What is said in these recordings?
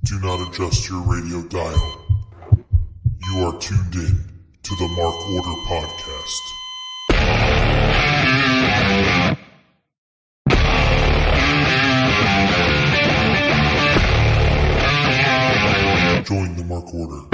Do not adjust your radio dial. You are tuned in to the Mark Order Podcast. Join the Mark Order.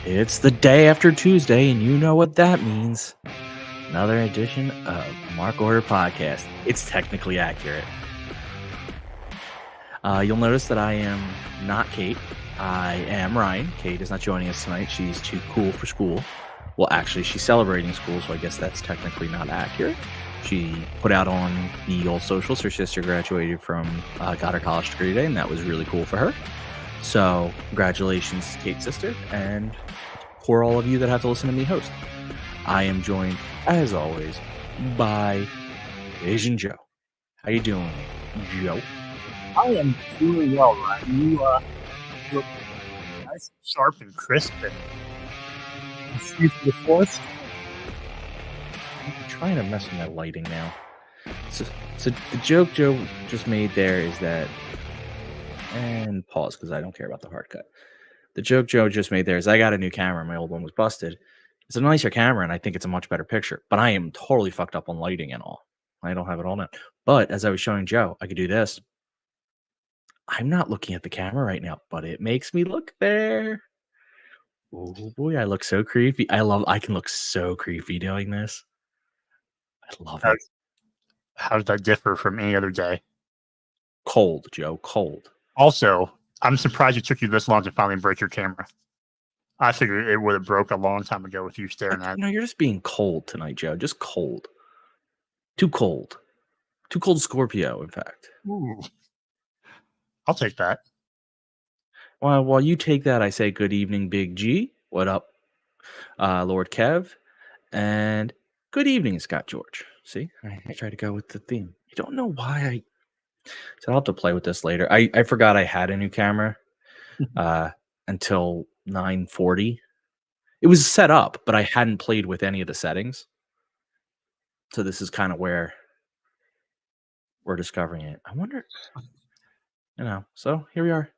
It's the day after Tuesday, and you know what that means. Another edition of Mark Order Podcast. It's technically accurate. You'll notice that I am not Kate. I am Ryan. Kate is not joining us tonight. She's too cool for school. Well, actually, she's celebrating school, so I guess that's technically not accurate. She put out on the old socials her sister graduated from, got her college degree today, and that was really cool for her. So, congratulations, Kate's sister, and for all of you that have to listen to me host. I am joined, as always, by Asian Joe. How you doing, Joe? I am doing well, Ryan. You look nice, sharp, and crisp, and free for the force. I'm trying to mess with my lighting now. So the joke Joe just made there is that, and pause because I don't care about the hard cut. The joke Joe just made there is I got a new camera. My old one was busted. It's a nicer camera, and I think it's a much better picture. But I am totally fucked up on lighting and all. I don't have it all now. But as I was showing Joe, I could do this. I'm not looking at the camera right now, but it makes me look there. Oh boy, I look so creepy. I can look so creepy doing this. I love it. How does that differ from any other day? Cold, Joe, cold. Also, I'm surprised it took you this long to finally break your camera. I figured it would have broke a long time ago with you staring at it. No, you're just being cold tonight, Joe. Just cold. Too cold. Too cold Scorpio, in fact. Ooh. I'll take that. Well, while you take that, I say good evening, Big G. What up, Lord Kev? And good evening, Scott George. See, I try to go with the theme. I don't know why so I'll have to play with this later. I forgot I had a new camera until 9:40. It was set up, but I hadn't played with any of the settings. So this is kind of where we're discovering it. I wonder, so here we are.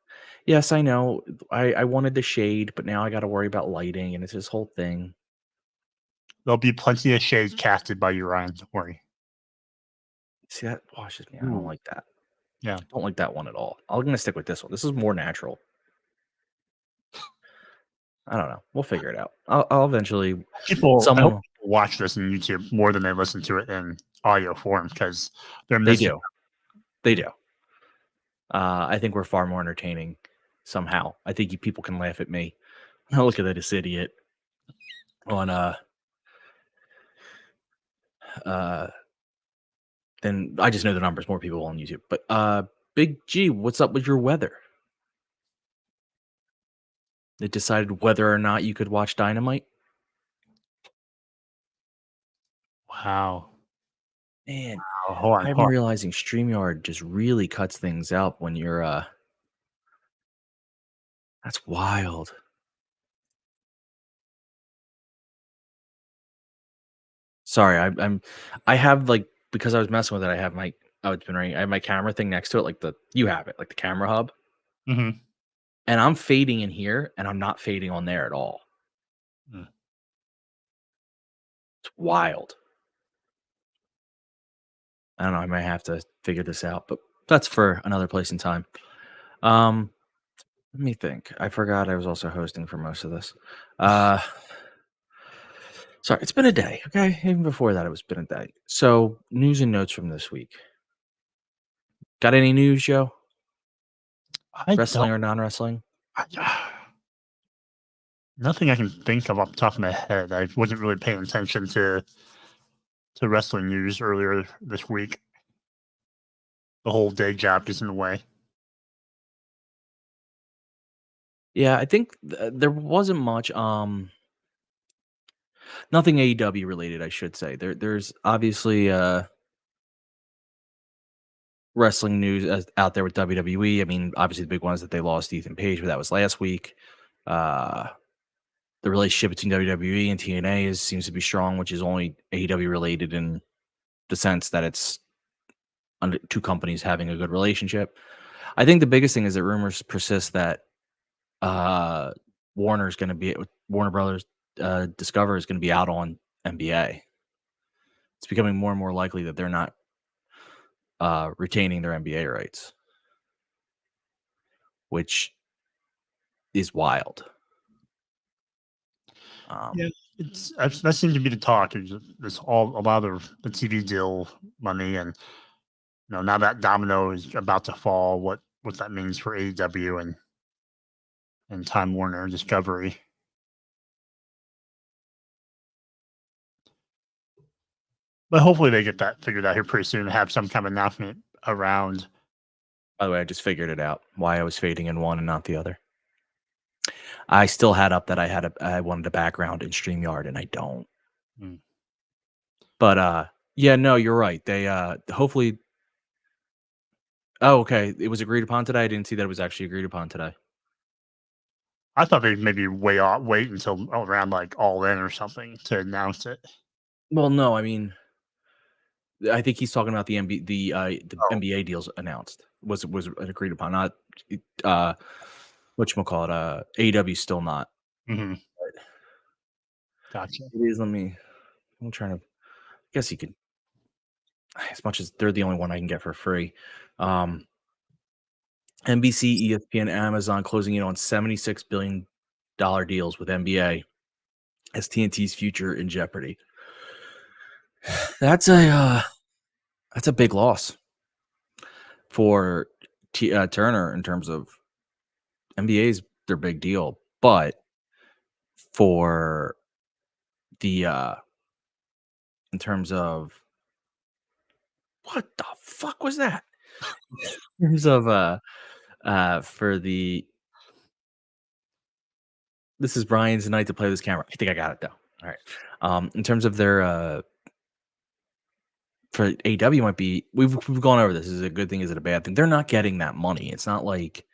Yes, I know. I wanted the shade, but now I got to worry about lighting, and it's this whole thing. There'll be plenty of shades casted by you, Ryan. Don't worry. See, that washes me. I don't like that. Yeah. I don't like that one at all. I'm going to stick with this one. This is more natural. I don't know. We'll figure it out. I'll eventually. People watch this on YouTube more than they listen to it in audio form because they're missing. They do. I think we're far more entertaining somehow. I think people can laugh at me. Oh, look at this idiot on then I just know the numbers. More people on YouTube. But Big G, what's up with your weather? It decided whether or not you could watch Dynamite. Wow. Man, wow. I'm realizing StreamYard just really cuts things out when you're that's wild. Sorry, I have like because I was messing with it, I have my it's been ringing. I have my camera thing next to it, like you have it, like the camera hub. Mm-hmm. And I'm fading in here, and I'm not fading on there at all. Mm. It's wild. I don't know. I might have to figure this out, but that's for another place in time. Let me think. I forgot I was also hosting for most of this. Sorry, it's been a day. Okay, even before that, it's been a day. So, news and notes from this week. Got any news, Joe? Wrestling or non-wrestling? Nothing I can think of off the top of my head. I wasn't really paying attention to wrestling news earlier this week. The whole day job is in the way. Yeah, I think there wasn't much. Nothing AEW related, I should say. There's obviously wrestling news out there with WWE. I mean, obviously the big one is that they lost Ethan Page, but that was last week. The the relationship between WWE and TNA seems to be strong, which is only AEW related in the sense that it's under two companies having a good relationship. I think the biggest thing is that rumors persist that Warner Brothers Discover is going to be out on NBA. It's becoming more and more likely that they're not retaining their NBA rights, which is wild. Yeah, that seems to be the talk. There's a lot of the TV deal money, and now that domino is about to fall, what that means for AEW and Time Warner Discovery. But hopefully they get that figured out here pretty soon and have some kind of announcement around. By the way, I just figured it out, why I was fading in one and not the other. I still had up that I wanted a background in StreamYard, and I don't. But yeah, no, you're right. They hopefully. Oh, okay. It was agreed upon today. I didn't see that it was actually agreed upon today. I thought they'd maybe wait until around like All In or something to announce it. Well, no, I mean, I think he's talking about the NBA deals announced was agreed upon, not whatchamacallit, AEW still not. Mm-hmm. Gotcha. It is. I'm trying to. I guess you could, as much as they're the only one I can get for free. NBC, ESPN, Amazon closing in on $76 billion deals with NBA as TNT's future in jeopardy. That's a big loss for Turner in terms of NBA's their big deal, but for the in terms of what the fuck was that? In terms of for the this is Brian's night to play this camera. I think I got it though. All right. In terms of their for AEW might be we've gone over this. Is it a good thing? Is it a bad thing? They're not getting that money. It's not like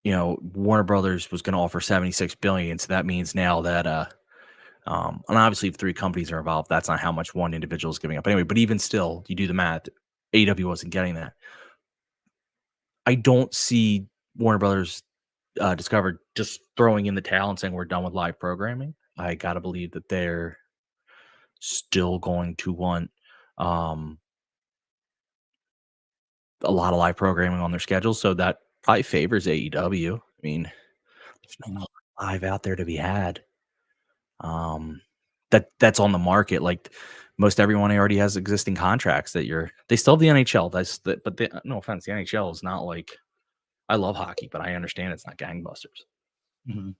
Warner Brothers was going to offer $76 billion. So that means now that and obviously if three companies are involved, that's not how much one individual is giving up anyway. But even still, you do the math. AEW wasn't getting that. I don't see Warner Brothers Discover just throwing in the towel and saying we're done with live programming. I gotta believe that they're still going to want a lot of live programming on their schedule, so that probably favors AEW. I mean, there's not live out there to be had. That's on the market. Like most everyone already has existing contracts that they still have the NHL. But no offense, the NHL is not like, I love hockey, but I understand it's not gangbusters. Mm-hmm.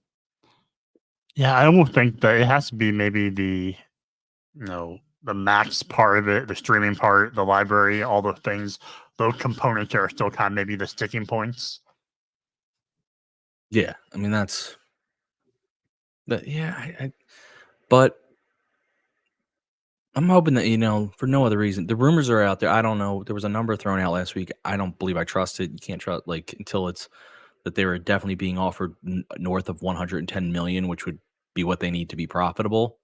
Yeah, I almost think that it has to be maybe the Max part of it, the streaming part, the library, all the things, those components are still kind of maybe the sticking points. Yeah, I mean that's. But yeah, but I'm hoping that for no other reason. The rumors are out there. I don't know. There was a number thrown out last week. I don't believe I trust it. You can't trust until it's that they were definitely being offered north of 110 million, which would be what they need to be profitable.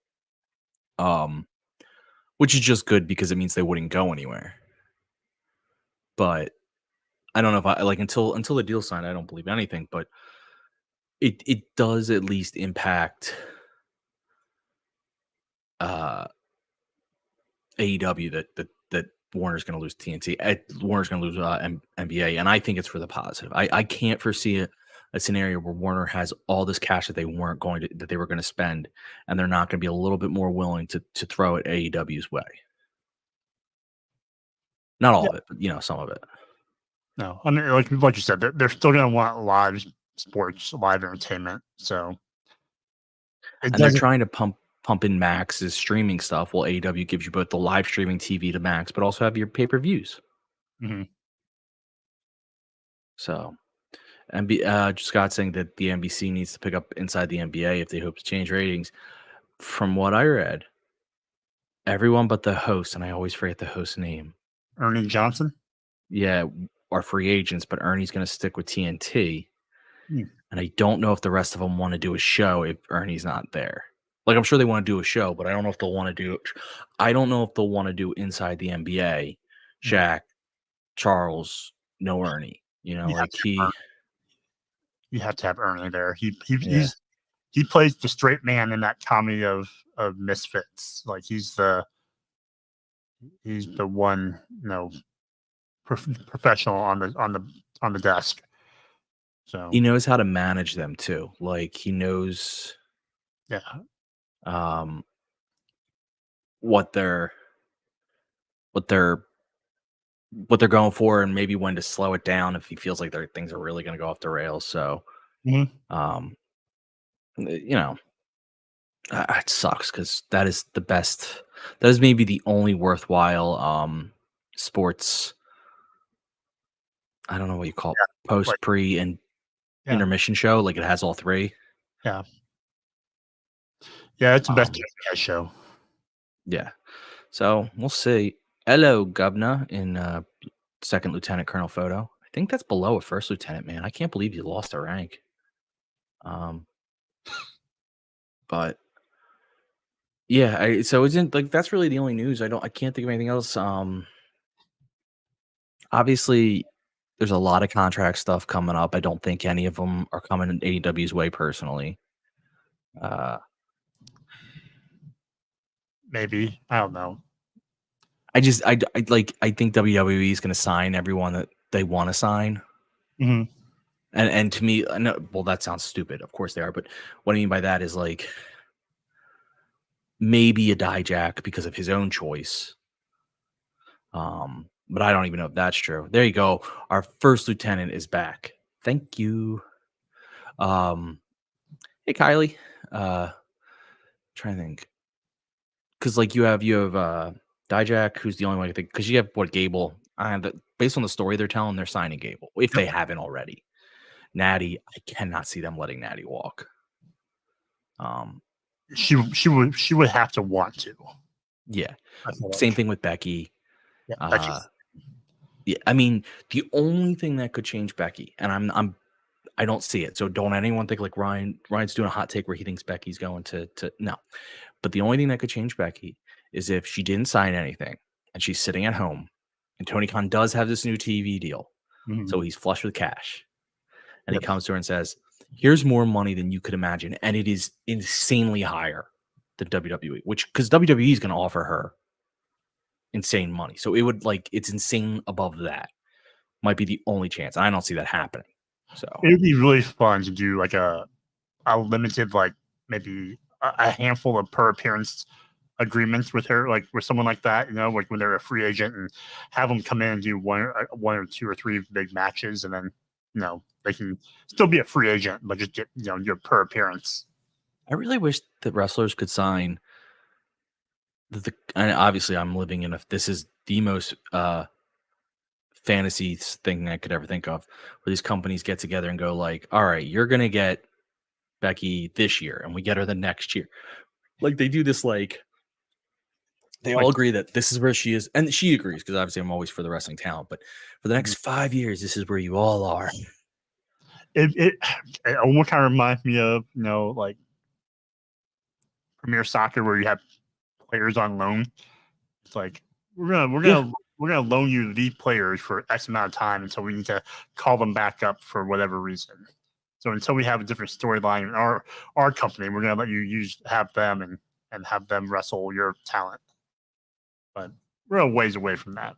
Which is just good because it means they wouldn't go anywhere. But I don't know if I until the deal's signed, I don't believe anything. But it does at least impact AEW that Warner's going to lose TNT. Warner's going to lose NBA, and I think it's for the positive. I can't foresee a scenario where Warner has all this cash that they were going to spend, and they're not going to be a little bit more willing to throw it AEW's way. Not all of it, but some of it. No, I mean, like you said, they're still going to want live sports, live entertainment. So, and they're trying to pump in Max's streaming stuff. Well, AEW gives you both the live streaming TV to Max, but also have your pay-per-views. Mm-hmm. So, Scott saying that the NBC needs to pick up Inside the NBA if they hope to change ratings. From what I read, everyone but the host, and I always forget the host's name. Ernie Johnson? Yeah, are free agents, but Ernie's going to stick with TNT. And I don't know if the rest of them want to do a show if Ernie's not there. Like, I'm sure they want to do a show, but I don't know if they'll want to do. I don't know if they'll want to do inside the NBA. Shaq, Charles, no Ernie. You know, like you have to have Ernie there. He plays the straight man in that comedy of misfits. Like he's the one, professional on the desk. So he knows how to manage them too. Like he knows, what they're going for, and maybe when to slow it down if he feels like things are really going to go off the rails. So, it sucks because that is the best. That is maybe the only worthwhile sports. I don't know what you call it, post, pre, and intermission show. Like it has all three. Yeah, it's the best show. Yeah, so we'll see. Hello, Governor, in second lieutenant colonel photo. I think that's below a first lieutenant, man. I can't believe you lost a rank. But yeah, so isn't like that's really the only news. I can't think of anything else. Obviously, there's a lot of contract stuff coming up. I don't think any of them are coming in AEW's way personally. Maybe, I don't know. I think WWE is going to sign everyone that they want to sign. Mm-hmm. And to me, well, that sounds stupid. Of course they are, but what I mean by that is like maybe a Dijak because of his own choice. But I don't even know if that's true. There you go. Our first lieutenant is back. Thank you. Hey Kylie. Trying to think. Because like you have Dijak, who's the only one I think, because you have Gable. Based on the story they're telling, they're signing Gable if they haven't already. Natty, I cannot see them letting Natty walk. She would have to want to. Yeah. Same thing with Becky. Yeah, yeah. I mean, the only thing that could change Becky, and I don't see it. So don't anyone think like Ryan's doing a hot take where he thinks Becky's going to no. But the only thing that could change Becky is if she didn't sign anything and she's sitting at home, and Tony Khan does have this new TV deal, so he's flush with cash. And he comes to her and says, here's more money than you could imagine. And it is insanely higher than WWE, because WWE is going to offer her insane money. So it would it's insane above that. Might be the only chance. I don't see that happening. So it would be really fun to do like a limited, like maybe a handful of per appearance agreements with her, like with someone like that, like when they're a free agent, and have them come in and do one or two or three big matches, and then they can still be a free agent, but just get your per appearance. I really wish that wrestlers could sign and obviously I'm living in this is the most fantasy thing I could ever think of, where these companies get together and go like, all right, you're gonna get Becky this year and we get her the next year. Like they do this, like they all agree that this is where she is, and she agrees, because obviously I'm always for the wrestling talent, but for the next 5 years, this is where you all are. It almost kind of reminds me of like Premier Soccer, where you have players on loan. It's like we're gonna loan you the players for X amount of time until we need to call them back up for whatever reason. So until we have a different storyline in our company, we're gonna let you have them and have them wrestle your talent. But we're a ways away from that.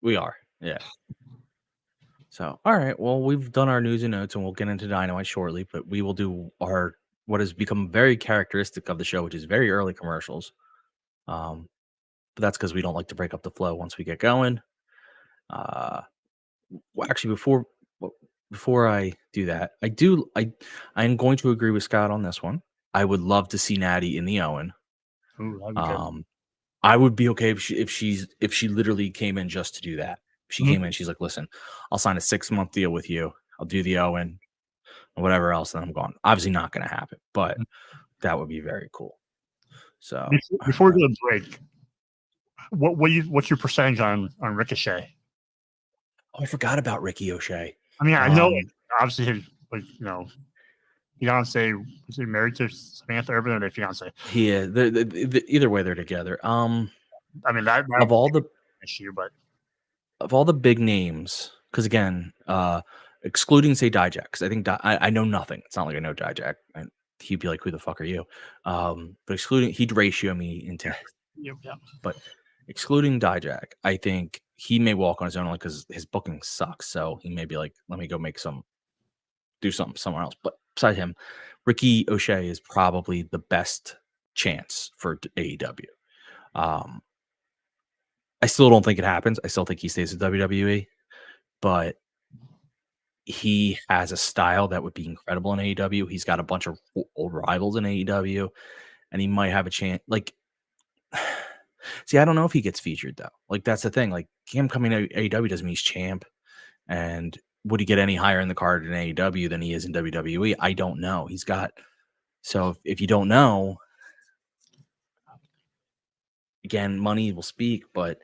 We are, yeah. So, all right. Well, we've done our news and notes, and we'll get into Dynamite shortly. But we will do what has become very characteristic of the show, which is very early commercials. But that's because we don't like to break up the flow once we get going. Well, actually, before I do that, I am going to agree with Scott on this one. I would love to see Natty in the Owen. Ooh, I would be okay if she literally came in just to do that. If she came in, she's like, listen, I'll sign a 6-month deal with you. I'll do the Owen and whatever else, and I'm gone. Obviously not going to happen, but that would be very cool. So before we go to break, what's your percentage on Ricochet? Oh, I forgot about Ricky O'Shea. I mean, I know Obviously, his fiance, was he married to Samantha Urban, or their fiance? Yeah, either way they're together. I mean that Of all the issue, but big names, because again, excluding say Dijak, because I think I know nothing. It's not like I know Dijak, and he'd be like, "Who the fuck are you?" But excluding, he'd ratio me into. yeah. But excluding Dijak, I think he may walk on his own only because his booking sucks. So he may be like, "Let me go do something somewhere else." But beside him, Ricky O'Shea is probably the best chance for AEW. I still don't think it happens. I still think he stays at WWE, but he has a style that would be incredible in AEW. He's got a bunch of old rivals in AEW, and he might have a chance. Like, see, I don't know if he gets featured though. Like, that's the thing. Like, him coming to AEW doesn't mean he's champ. And would he get any higher in the card in AEW than he is in WWE? I don't know. He's got. So if you don't know, again, money will speak. But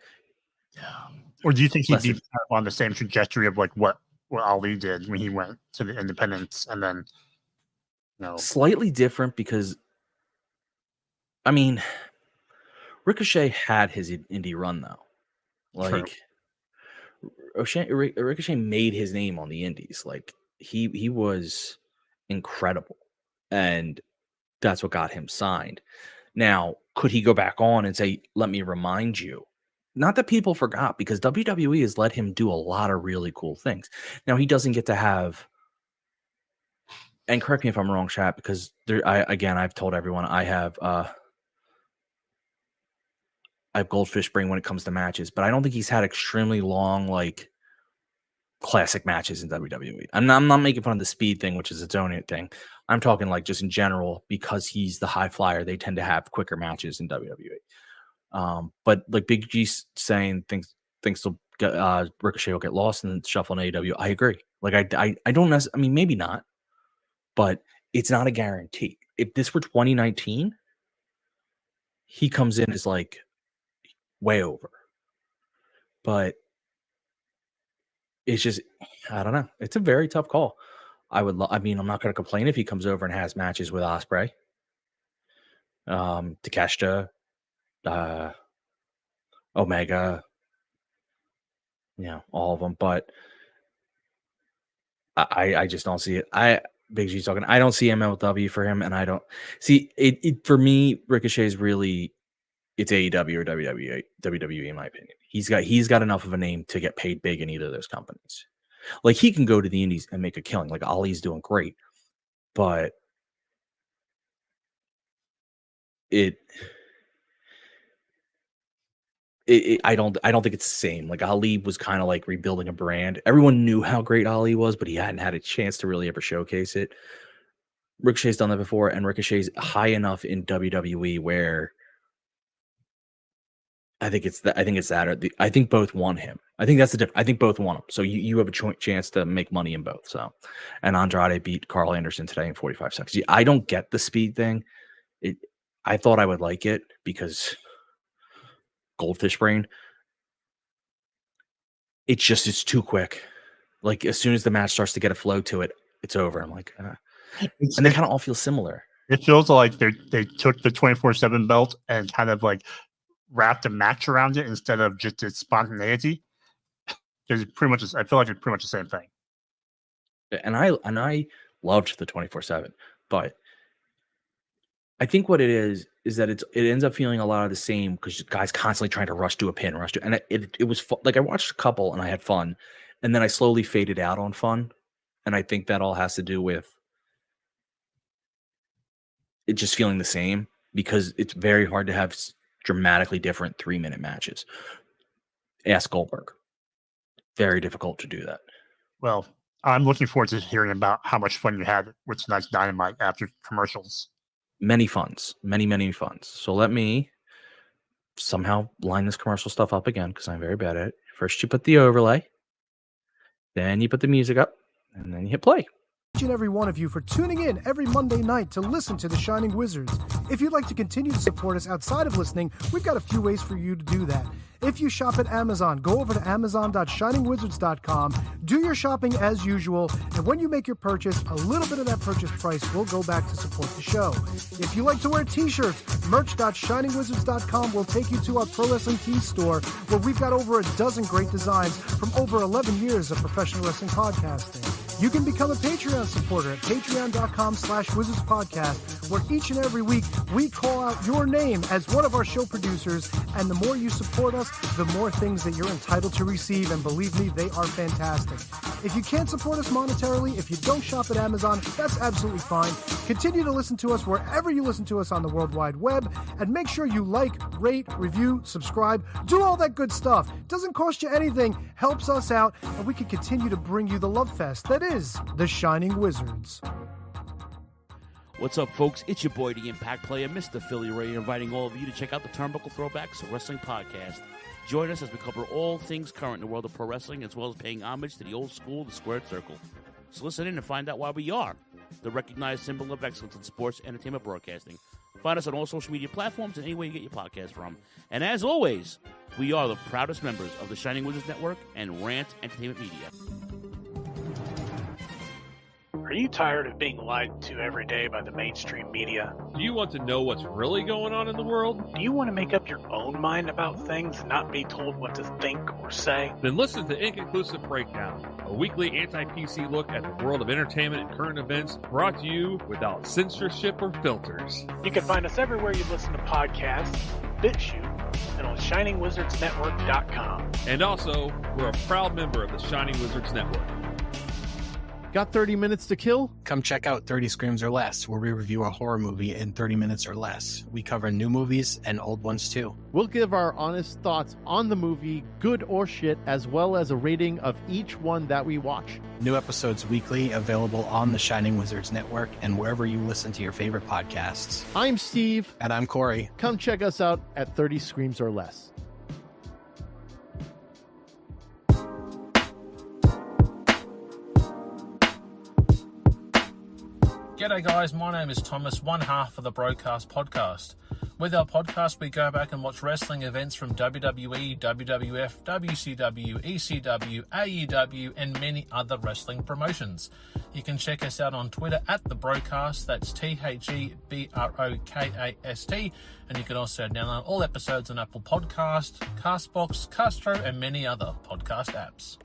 or do you think he'd be kind of on the same trajectory of like what Ali did when he went to the independents, and then slightly different because, I mean, Ricochet had his indie run though. Like, Ricochet made his name on the indies. Like, he was incredible, and that's what got him signed. Now, could he go back on and say, "Let me remind you"? Not that people forgot, because WWE has let him do a lot of really cool things. Now, he doesn't get to have, and correct me if I'm wrong, chat, because I've told everyone I have goldfish brain when it comes to matches, but I don't think he's had extremely long, like, classic matches in WWE. I'm not making fun of the speed thing, which is its own thing. I'm talking like just in general, because he's the high flyer, they tend to have quicker matches in WWE. But like Big G saying things will get, Ricochet will get lost in the shuffle in AEW. I agree. Like I don't necessarily, I mean, maybe not, but it's not a guarantee. If this were 2019, he comes in as like way over. But it's just, I don't know. It's a very tough call. I mean, I'm not going to complain if he comes over and has matches with Ospreay, Takeshita, Omega, all of them. But I just don't see it. Big G's talking. I don't see MLW for him, and I don't see it for me. Ricochet's really, it's AEW or WWE in my opinion. He's got enough of a name to get paid big in either of those companies. Like, he can go to the indies and make a killing. Like, Ali's doing great, but I don't think it's the same. Like, Ali was kind of like rebuilding a brand. Everyone knew how great Ali was, but he hadn't had a chance to really ever showcase it. Ricochet's done that before, and Ricochet's high enough in WWE where I think it's that. I think both want him. I think that's the difference. I think both want him. So you have a chance to make money in both. So, and Andrade beat Carl Anderson today in 45 seconds. I don't get the speed thing. I thought I would like it because goldfish brain. It's too quick. Like, as soon as the match starts to get a flow to it, it's over. I'm like, and they kind of all feel similar. It feels like they took the 24/7 belt and kind of like wrapped a match around it instead of just its spontaneity. Because pretty much, I feel like it's pretty much the same thing. And I loved the 24/7, but I think what it is that it ends up feeling a lot of the same because guys constantly trying to rush to a pin, and it was like, I watched a couple and I had fun, and then I slowly faded out on fun, and I think that all has to do with it just feeling the same, because it's very hard to have dramatically different 3-minute matches. Ask Goldberg. Very difficult to do that. Well, I'm looking forward to hearing about how much fun you had with tonight's Dynamite after commercials. Many funs. Many funs. So let me somehow line this commercial stuff up again, because I'm very bad at it. First you put the overlay, then you put the music up, and then you hit play. Each and every one of you for tuning in every Monday night to listen to The Shining Wizards. If you'd like to continue to support us outside of listening, we've got a few ways for you to do that. If you shop at Amazon, go over to amazon.shiningwizards.com, do your shopping as usual, and when you make your purchase, a little bit of that purchase price will go back to support the show. If you like to wear t-shirts, merch.shiningwizards.com will take you to our Pro Wrestling Tees store, where we've got over a dozen great designs from over 11 years of professional wrestling podcasting. You can become a Patreon supporter at patreon.com/wizardspodcast, where each and every week we call out your name as one of our show producers, and the more you support us, the more things that you're entitled to receive, and believe me, they are fantastic. If you can't support us monetarily, if you don't shop at Amazon, that's absolutely fine. Continue to listen to us wherever you listen to us on the World Wide Web, and make sure you like, rate, review, subscribe, do all that good stuff. Doesn't cost you anything, helps us out, and we can continue to bring you the love fest that is The Shining Wizards. What's up, folks? It's your boy, the Impact Player, Mr. Philly Ray, inviting all of you to check out the Turnbuckle Throwbacks Wrestling Podcast. Join us as we cover all things current in the world of pro wrestling, as well as paying homage to the old school, the Squared Circle. So listen in and find out why we are the recognized symbol of excellence in sports entertainment broadcasting. Find us on all social media platforms and anywhere you get your podcast from. And as always, we are the proudest members of the Shining Wizards Network and Rant Entertainment Media. Are you tired of being lied to every day by the mainstream media? Do you want to know what's really going on in the world? Do you want to make up your own mind about things and not be told what to think or say? Then listen to Inconclusive Breakdown, a weekly anti-PC look at the world of entertainment and current events, brought to you without censorship or filters. You can find us everywhere you listen to podcasts, BitChute, and on ShiningWizardsNetwork.com. And also, we're a proud member of the Shining Wizards Network. Got 30 minutes to kill? Come check out 30 Screams or Less, where we review a horror movie in 30 minutes or less. We cover new movies and old ones too. We'll give our honest thoughts on the movie, good or shit, as well as a rating of each one that we watch. New episodes weekly, available on the Shining Wizards Network and wherever you listen to your favorite podcasts. I'm Steve. And I'm Corey. Come check us out at 30 Screams or Less. G'day guys, my name is Thomas, one half of the Broadcast Podcast. With our podcast, we go back and watch wrestling events from WWE, WWF, WCW, ECW, AEW, and many other wrestling promotions. You can check us out on Twitter at The Broadcast, that's TheBrokast, and you can also download all episodes on Apple Podcast, Castbox, Castro, and many other podcast apps.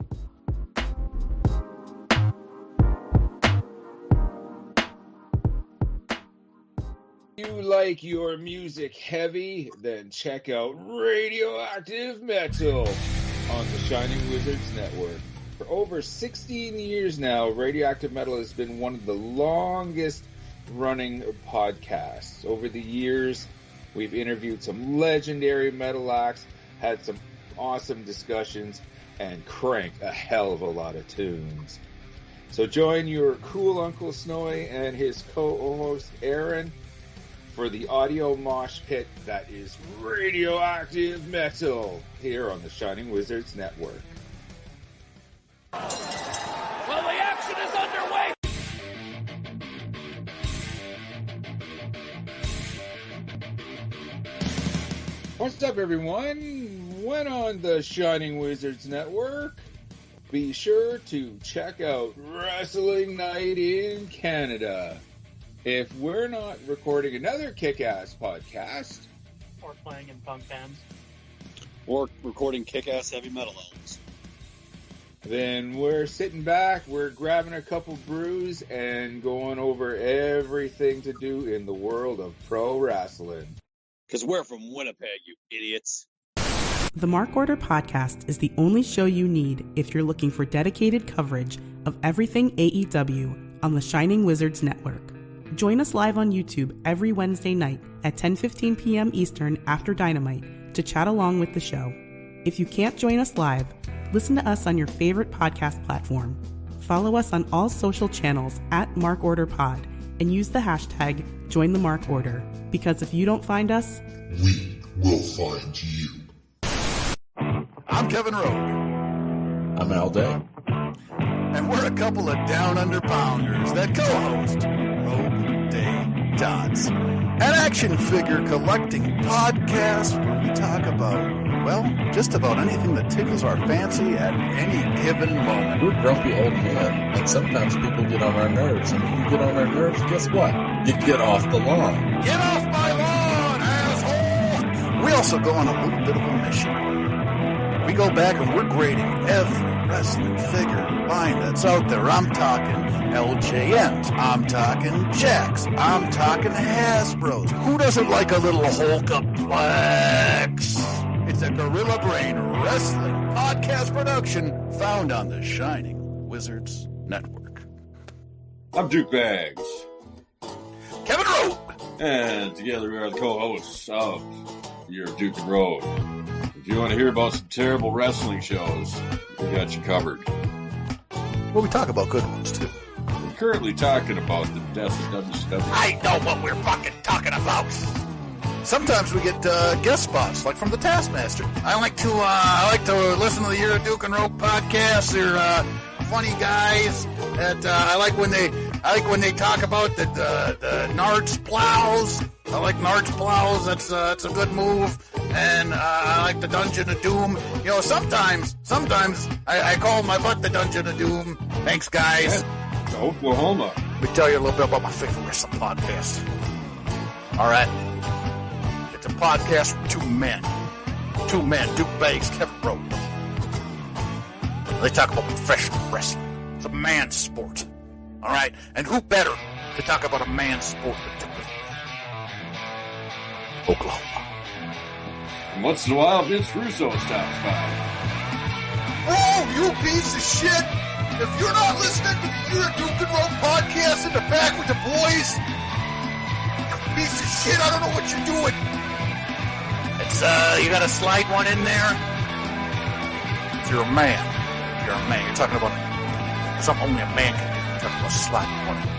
You like your music heavy? Then check out Radioactive Metal on the Shining Wizards Network. For over 16 years now, Radioactive Metal has been one of the longest running podcasts. Over the years, we've interviewed some legendary metal acts, had some awesome discussions, and cranked a hell of a lot of tunes. So join your cool Uncle Snowy and his co-host Aaron for the audio mosh pit that is Radioactive Metal here on the Shining Wizards Network. Well, the action is underway! What's up, everyone? When on the Shining Wizards Network, be sure to check out Wrestling Night in Canada. If we're not recording another kick-ass podcast, Or playing in punk bands, or recording kick-ass heavy metal albums, then we're sitting back, we're grabbing a couple brews, and going over everything to do in the world of pro wrestling. Because we're from Winnipeg, you idiots. The Mark Order Podcast is the only show you need if you're looking for dedicated coverage of everything AEW on the Shining Wizards Network. Join us live on YouTube every Wednesday night at 10:15 p.m. Eastern after Dynamite to chat along with the show. If you can't join us live, listen to us on your favorite podcast platform. Follow us on all social channels at Mark Order Pod and use the hashtag #JoinTheMarkOrder, because if you don't find us, we will find you. I'm Kevin Rowe. I'm Al Day. and we're a couple of down under pounders that co-host Rogue Day Dots, an action figure collecting podcast where we talk about, well, just about anything that tickles our fancy at any given moment. We're grumpy old men, and sometimes people get on our nerves, and when you get on our nerves, guess what? You get off the lawn. Get off my lawn, asshole! We also go on a little bit of a mission. We go back and we're grading every wrestling figure line that's out there. I'm talking LJNs, I'm talking Jacks, I'm talking Hasbros. Who doesn't like a little Hulkaplex? It's a Gorilla Brain Wrestling podcast production found on the Shining Wizards Network. I'm Duke Bags. Kevin Rowe. And together we are the co-hosts of Your Duke and Road. If you want to hear about some terrible wrestling shows, we got you covered. Well, we talk about good ones, too. We're currently talking about the death of WCW. I know what we're fucking talking about. Sometimes we get guest spots, like from the Taskmaster. I like to listen to the Your Duke and Rope podcast. They're funny guys. That I like when they talk about the Nards plows. I like Nards plows. That's a good move. And I like the Dungeon of Doom. You know, sometimes I call my butt the Dungeon of Doom. Thanks, guys. Yeah, Oklahoma. Let me tell you a little bit about my favorite wrestling podcast. All right. It's a podcast from two men, Duke Bags, Kevin Rowe. They talk about professional wrestling. It's a man's sport, all right? And who better to talk about a man's sport than Duke? Oklahoma. And once in a while, Vince Russo stops by. Whoa, you piece of shit! If you're not listening to the Your Duke and Rowe podcast in the back with the boys, you piece of shit, I don't know what you're doing. It's, you gotta slide one in there. If you're a man, you're talking about something only a man can do. You're talking about sliding one in there.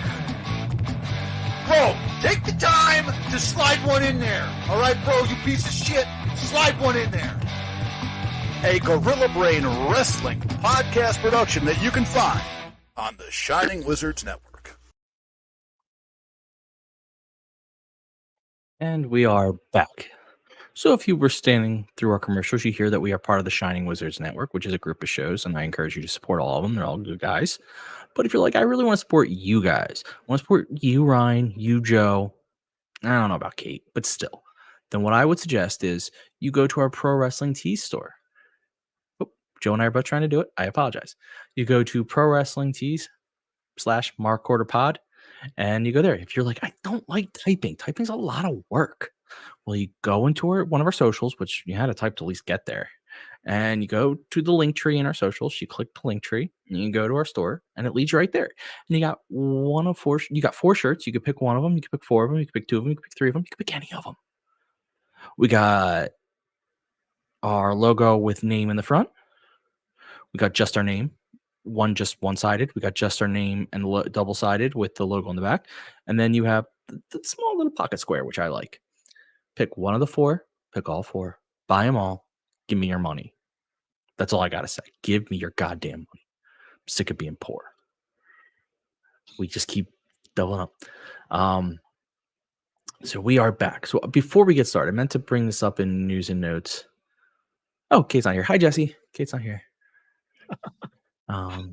Bro, take the time to slide one in there. All right, bro, you piece of shit. Slide one in there. A Gorilla Brain Wrestling podcast production that you can find on the Shining Wizards Network. And we are back. So if you were standing through our commercials, you hear that we are part of the Shining Wizards Network, which is a group of shows, and I encourage you to support all of them. They're all good guys. But if you're like, I really want to support you guys, I want to support you, Ryan, you, Joe, I don't know about Kate, but still, then what I would suggest is you go to our Pro Wrestling Tees store. Oh, Joe and I are both trying to do it. I apologize. You go to Pro Wrestling Tees /MarkOrderPod, and you go there. If you're like, I don't like typing. Typing's a lot of work. Well, you go into one of our socials, which you had to type to at least get there. And you go to the link tree in our socials. You click the link tree, and you go to our store, and it leads you right there. And you got you got 4 shirts. You could pick one of them. You could pick 4 of them. You could pick 2 of them. You could pick 3 of them. You could pick any of them. We got our logo with name in the front. We got just our name, just one-sided. We got just our name and double-sided with the logo on the back. And then you have the small little pocket square, which I like. Pick one of the 4, pick all 4, buy them all, give me your money. That's all I got to say. Give me your goddamn money. I'm sick of being poor. We just keep doubling up. So we are back. So before we get started, I meant to bring this up in news and notes. Oh, Kate's not here. Hi, Jesse. Kate's not here. I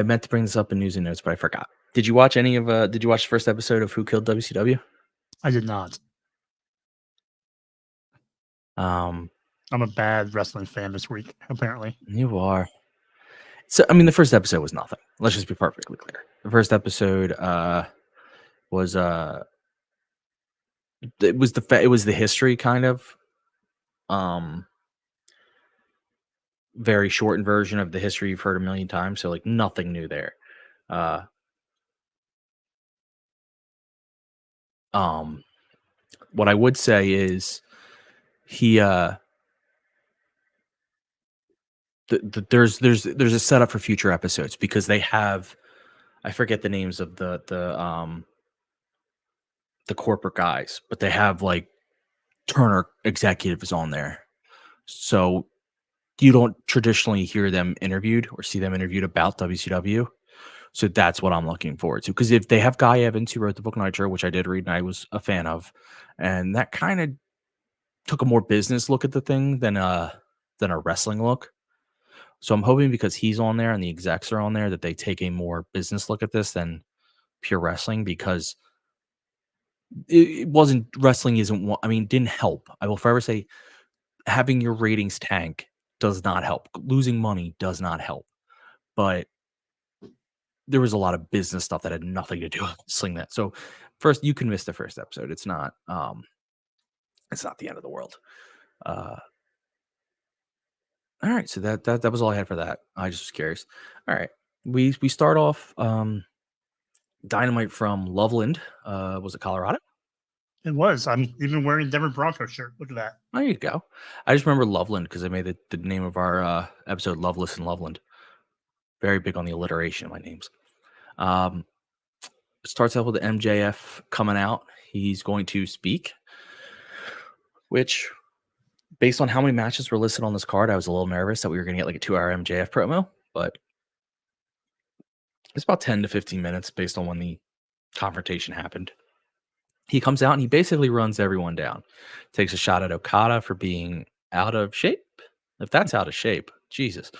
meant to bring this up in news and notes, but I forgot. Did you watch did you watch the first episode of Who Killed WCW? I did not. I'm a bad wrestling fan this week, apparently. You are. So, I mean, the first episode was nothing. Let's just be perfectly clear. The first episode was it was the history kind of very shortened version of the history you've heard a million times. So like nothing new there. What I would say is there's a setup for future episodes because they have, I forget the names of the corporate guys, but they have like Turner executives on there. So you don't traditionally hear them interviewed or see them interviewed about WCW. So that's what I'm looking forward to. Because if they have Guy Evans, who wrote the book Nitro, which I did read and I was a fan of, and that kind of took a more business look at the thing than a wrestling look. So I'm hoping because he's on there and the execs are on there that they take a more business look at this than pure wrestling, because it wasn't wrestling isn't one, I mean, didn't help. I will forever say having your ratings tank does not help. Losing money does not help. But there was a lot of business stuff that had nothing to do with wrestling that. So first, you can miss the first episode. It's not the end of the world. All right, so that was all I had for that. I just was curious. All right, we start off Dynamite from Loveland. Was it Colorado? It was. I'm even wearing Denver Broncos shirt. Look at that. There you go. I just remember Loveland because I made the name of our episode Loveless and Loveland. Very big on the alliteration of my names. It starts out with the MJF coming out. He's going to speak, which, based on how many matches were listed on this card, I was a little nervous that we were going to get like a 2-hour MJF promo, but it's about 10 to 15 minutes based on when the confrontation happened. He comes out and he basically runs everyone down. Takes a shot at Okada for being out of shape. If that's out of shape, Jesus.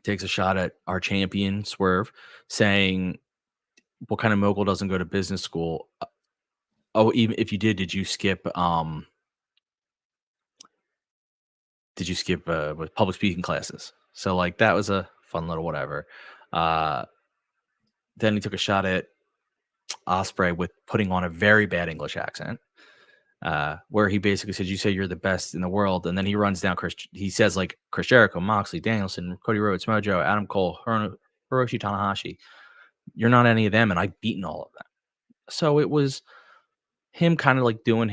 Takes a shot at our champion, Swerve, saying, what kind of mogul doesn't go to business school? Even if you did you skip with public speaking classes? So like that was a fun little whatever. Then he took a shot at Ospreay with putting on a very bad English accent, where he basically said, you say you're the best in the world, and then he runs down he says like Chris Jericho, Moxley, Danielson, Cody Rhodes, Mojo, Adam Cole, Hiroshi Tanahashi. You're not any of them, and I've beaten all of them. So it was him kind of like doing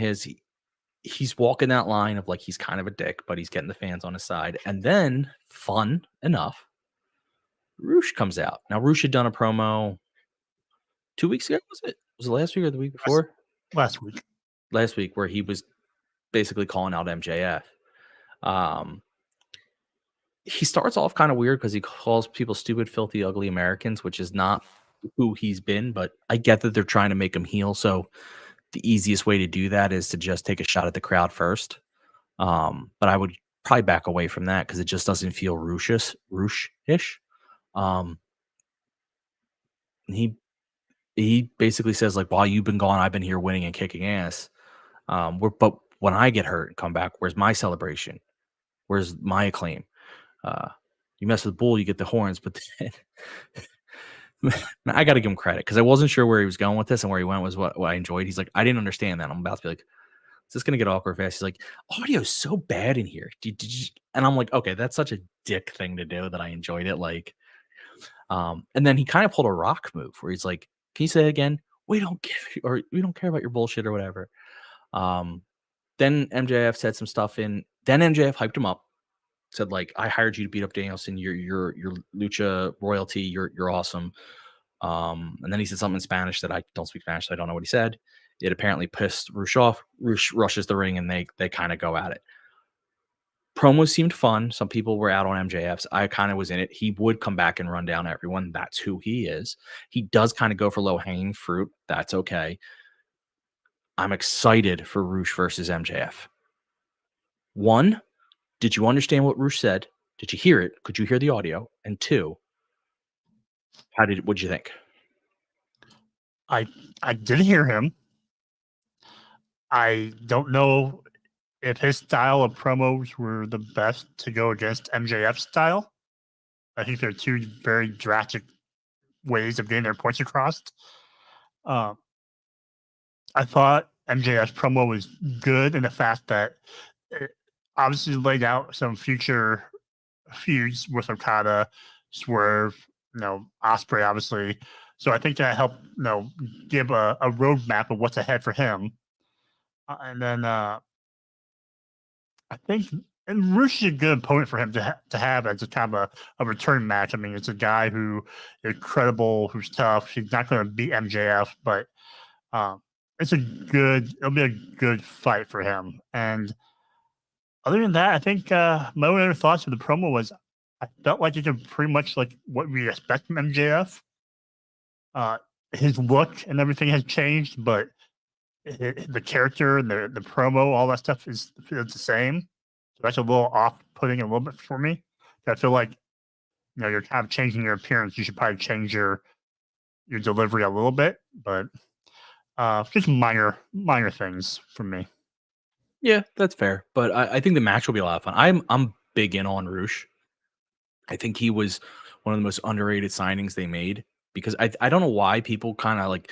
he's walking that line of like he's kind of a dick, but he's getting the fans on his side. And then, fun enough, Roosh comes out. Now, Roosh had done a promo 2 weeks ago, was it last week or the week before? Last week. Last week, where he was basically calling out MJF. He starts off kind of weird because he calls people stupid, filthy, ugly Americans, which is not who he's been, but I get that they're trying to make him heel. So the easiest way to do that is to just take a shot at the crowd first. But I would probably back away from that because it just doesn't feel Roosh-ish. He basically says like, while you've been gone, I've been here winning and kicking ass. But when I get hurt and come back, where's my celebration? Where's my acclaim? You mess with Bull, you get the horns. But then, I got to give him credit because I wasn't sure where he was going with this, and where he went was what I enjoyed. He's like, I didn't understand that. I'm about to be like, is this going to get awkward fast? He's like, audio is so bad in here. Did you? And I'm like, okay, that's such a dick thing to do that I enjoyed it. Like, and then he kind of pulled a Rock move where he's like, can you say it again? We don't care about your bullshit or whatever. Then MJF said some stuff in. Then MJF hyped him up. Said like, I hired you to beat up Danielson. You're lucha royalty. You're awesome. And then he said something in Spanish that I don't speak Spanish, so I don't know what he said. It apparently pissed Roosh off. Roosh rushes the ring and they kind of go at it. Promos seemed fun. Some people were out on MJF's. I kind of was in it. He would come back and run down everyone. That's who he is. He does kind of go for low hanging fruit. That's okay. I'm excited for Roosh versus MJF. One, did you understand what Roosh said? Did you hear it? Could you hear the audio? And two, what'd you think? I did hear him. I don't know if his style of promos were the best to go against MJF's style. I think they're two very drastic ways of getting their points across. I thought MJF's promo was good in the fact that it obviously laid out some future feuds with Okada, Swerve, Ospreay, obviously. So I think that helped, give a roadmap of what's ahead for him. And then I think Roosh is a good opponent for him to have as a kind of a return match. I mean, it's a guy who is credible, who's tough. He's not going to beat MJF, but it'll be a good fight for him. And Other than that, I think my only other thoughts of the promo was I felt like it's pretty much like what we expect from MJF. His look and everything has changed, but the character and the promo, all that stuff is the same. So that's a little off-putting a little bit for me. I feel like you're kind of changing your appearance. You should probably change your delivery a little bit, but just minor things for me. Yeah, that's fair. But I think the match will be a lot of fun. I'm big in on Roosh. I think he was one of the most underrated signings they made because I don't know why people kind of like.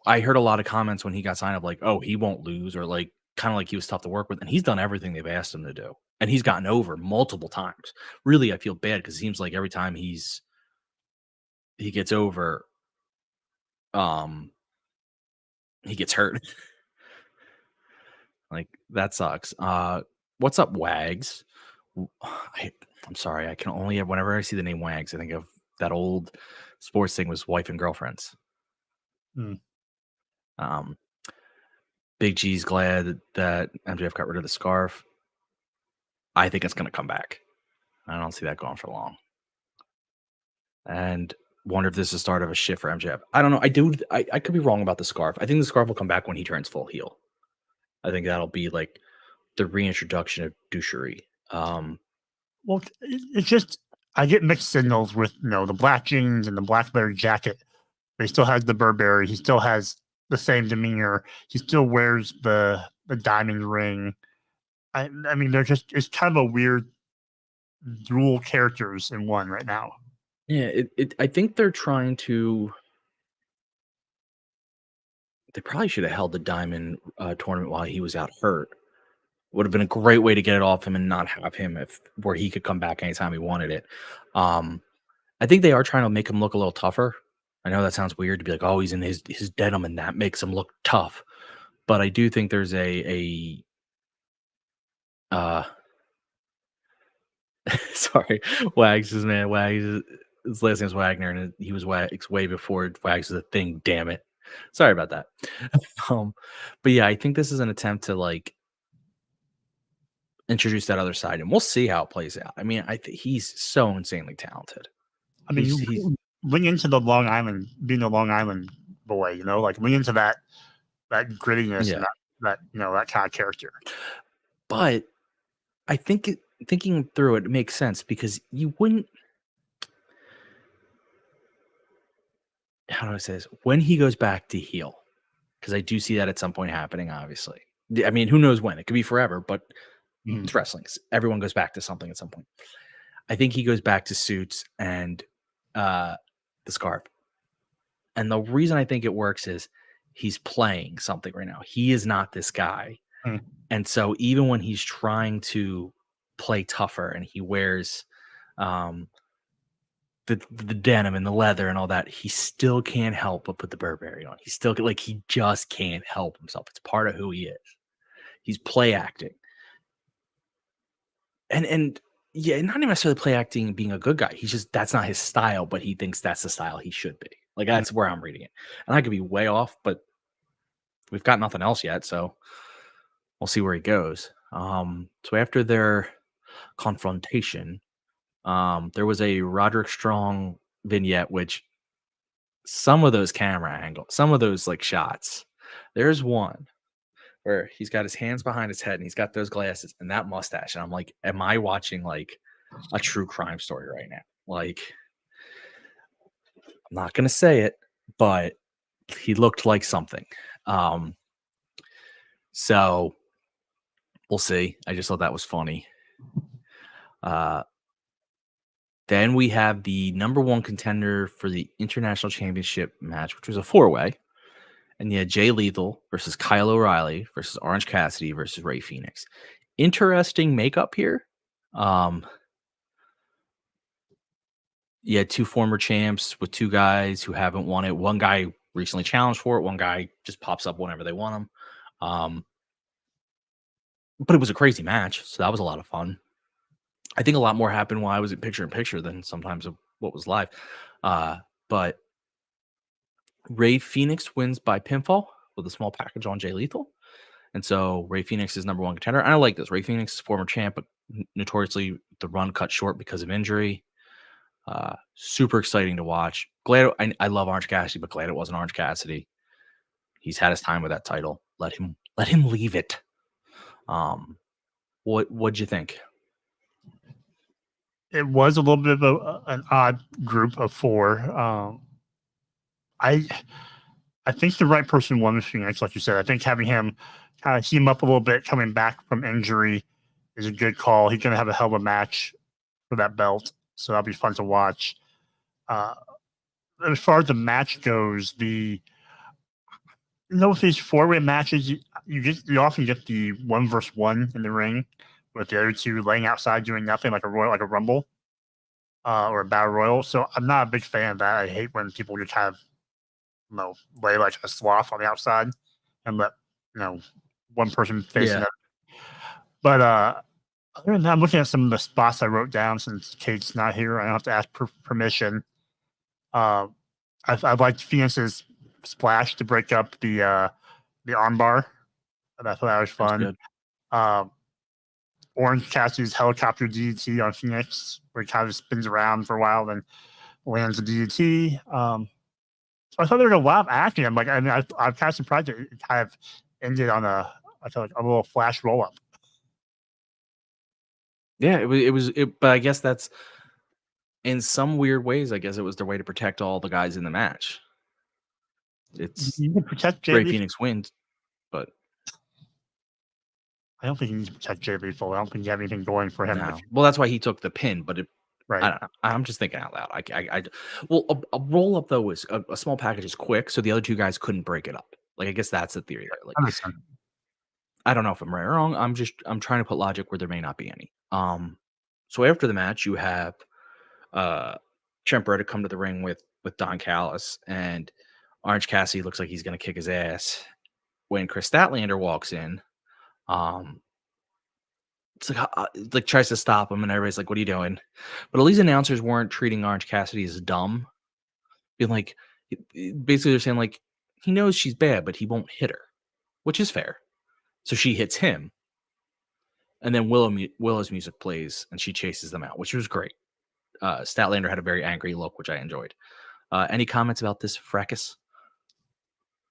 I heard a lot of comments when he got signed up like, oh, he won't lose, or like kind of like he was tough to work with, and he's done everything they've asked him to do, and he's gotten over multiple times. Really, I feel bad because it seems like every time he gets over, he gets hurt. Like that sucks. What's up, Wags? I'm sorry. I can only whenever I see the name Wags, I think of that old sports thing was Wife and Girlfriends. Big G's glad that MJF got rid of the scarf. I think it's going to come back. I don't see that going for long. And wonder if this is the start of a shift for MJF. I don't know. I could be wrong about the scarf. I think the scarf will come back when he turns full heel. I think that'll be like the reintroduction of douchery. Well, it's just I get mixed signals with the black jeans and the black leather jacket. But he still has the Burberry. He still has the same demeanor. He still wears the diamond ring. I mean, it's kind of a weird dual characters in one right now. Yeah, I think they're trying to. They probably should have held the diamond tournament while he was out hurt. Would have been a great way to get it off him and not have him where he could come back anytime he wanted it. I think they are trying to make him look a little tougher. I know that sounds weird to be like, oh, he's in his denim and that makes him look tough. But I do think there's sorry, Wags is man. Wags his last name's Wagner, and he was Wags way before Wags was a thing. Damn it. Sorry about that. But yeah, I think this is an attempt to like introduce that other side, and we'll see how it plays out. I mean, I think he's so insanely talented. I mean, he's lean into the Long Island, being a Long Island boy, like lean into that grittiness and that that kind of character. But I think thinking through it makes sense because you wouldn't. How do I say this? When he goes back to heel, because I do see that at some point happening, obviously. I mean, who knows when? It could be forever, but it's wrestling. Everyone goes back to something at some point. I think he goes back to suits and the scarf. And the reason I think it works is he's playing something right now. He is not this guy. And so even when he's trying to play tougher and he wears the denim and the leather and all that, he still can't help but put the Burberry on. He's still he just can't help himself. It's part of who he is. He's play acting. And yeah, not even necessarily play acting being a good guy. He's just, that's not his style, but he thinks that's the style he should be. Like that's where I'm reading it. And I could be way off, but we've got nothing else yet, so we'll see where he goes. So after their confrontation, there was a Roderick Strong vignette, which some of those camera angles, some of those like shots, there's one where he's got his hands behind his head and he's got those glasses and that mustache. And I'm like, am I watching like a true crime story right now? Like, I'm not going to say it, but he looked like something. So we'll see. I just thought that was funny. Then we have the number one contender for the International Championship match, which was a 4-way. And you had Jay Lethal versus Kyle O'Reilly versus Orange Cassidy versus Ray Phoenix. Interesting makeup here. You had two former champs with two guys who haven't won it. One guy recently challenged for it. One guy just pops up whenever they want him. But it was a crazy match, so that was a lot of fun. I think a lot more happened while I was in picture-in-picture than sometimes of what was live. But Ray Phoenix wins by pinfall with a small package on Jay Lethal. And so Ray Phoenix is number one contender. And I like this. Ray Phoenix is former champ, but notoriously the run cut short because of injury. Super exciting to watch. Glad I love Orange Cassidy, but glad it wasn't Orange Cassidy. He's had his time with that title. Let him leave it. What'd you think? It was a little bit of an odd group of four. I think the right person won the Phoenix, like you said. I think having him kind of heat him up a little bit, coming back from injury, is a good call. He's going to have a hell of a match for that belt, so that'll be fun to watch. As far as the match goes, with these four-way matches, you often get the 1-versus-1 in the ring, with the other two laying outside doing nothing, like a rumble or a battle royal. So I'm not a big fan of that. I hate when people just have lay like a sloth on the outside and let one person face another. But other than that, I'm looking at some of the spots I wrote down since Kate's not here. I don't have to ask permission. I liked Phoenix's splash to break up the armbar. I thought that was fun. Orange Cassidy's helicopter DDT on Phoenix, where he kind of spins around for a while, then lands a DDT. So I thought there was a lot of acting. I'm kind of surprised that it kind of ended on a little flash roll up. Yeah, it was. But I guess that's in some weird ways. I guess it was their way to protect all the guys in the match. It's you can protect Ray Phoenix wins, but I don't think you need to protect Jay Lethal. I don't think you have anything going for him. No. Well, that's why he took the pin. But right. I don't know. I'm just thinking out loud. Well, a roll up though was a small package is quick, so the other two guys couldn't break it up. Like I guess that's the theory. Right? Like I don't know if I'm right or wrong. I'm trying to put logic where there may not be any. So after the match, you have Trent Beretta come to the ring with Don Callis, and Orange Cassidy looks like he's going to kick his ass. When Chris Statlander walks in, it's like tries to stop him, and everybody's like, "What are you doing?" But all these announcers weren't treating Orange Cassidy as dumb, being like, basically they're saying like he knows she's bad, but he won't hit her, which is fair. So she hits him, and then Willow's music plays, and she chases them out, which was great. Statlander had a very angry look, which I enjoyed. Any comments about this fracas?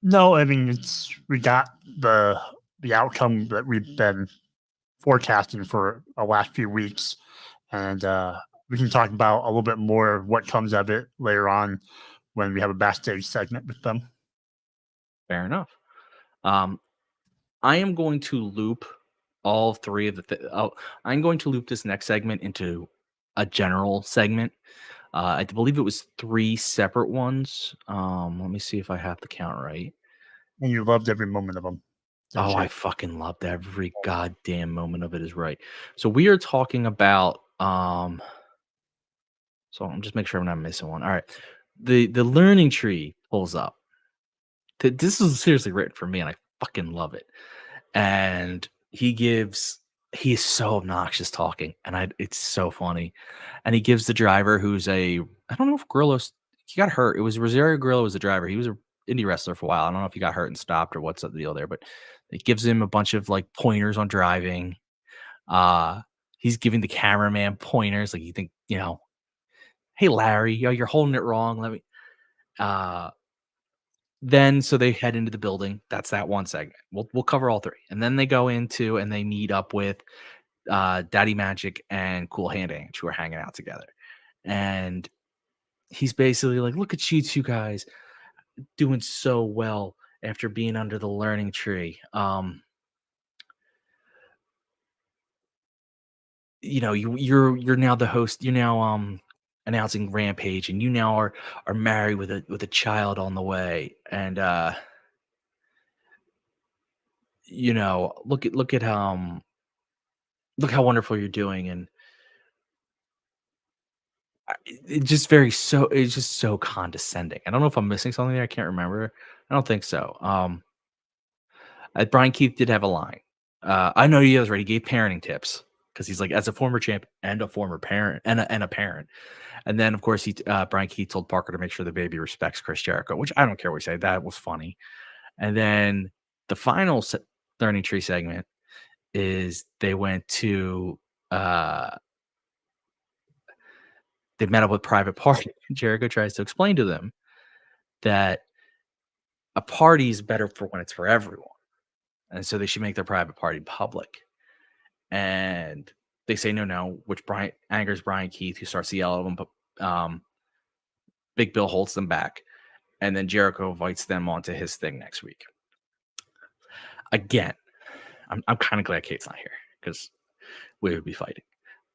No, I mean we got the outcome that we've been forecasting for the last few weeks, and we can talk about a little bit more of what comes of it later on when we have a backstage segment with them. Fair enough. I am going to loop all three of the. I'm going to loop this next segment into a general segment. I believe it was 3 separate ones. Let me see if I have the count right. And you loved every moment of them. Oh, I fucking loved every goddamn moment of it. Is right. So we are talking about. So I'm just make sure I'm not missing one. All right, the learning tree pulls up. This is seriously written for me, and I fucking love it. And he's so obnoxious talking, and it's so funny. And he gives the driver, who's I don't know if Grillo's, he got hurt. It was Rosario Grillo was the driver. He was an indie wrestler for a while. I don't know if he got hurt and stopped or what's the deal there, but it gives him a bunch of like pointers on driving. He's giving the cameraman pointers, like you think, hey Larry, you're holding it wrong. Let me. Then so they head into the building. That's that one segment. We'll cover all 3, and then they go into and they meet up with Daddy Magic and Cool Hand Ange, who are hanging out together. And he's basically like, "Look at you two guys doing so well after being under the learning tree. You're now the host. You're now announcing Rampage, and you now are married with a child on the way, and look how wonderful you're doing." And it's just so condescending. I don't know if I'm missing something there. I can't remember. I don't think so. Brian Keith did have a line. I know he was right. He gave parenting tips because he's like, as a former champ and a former parent and a parent. And then, of course, Brian Keith told Parker to make sure the baby respects Chris Jericho, which I don't care what you say. That was funny. And then the final learning tree segment is they went to they met up with Private Party. Jericho tries to explain to them that a party is better for when it's for everyone. And so they should make their private party public. And they say no, which angers Brian Keith, who starts to yell at them, but Big Bill holds them back. And then Jericho invites them onto his thing next week. Again, I'm kind of glad Kate's not here because we would be fighting.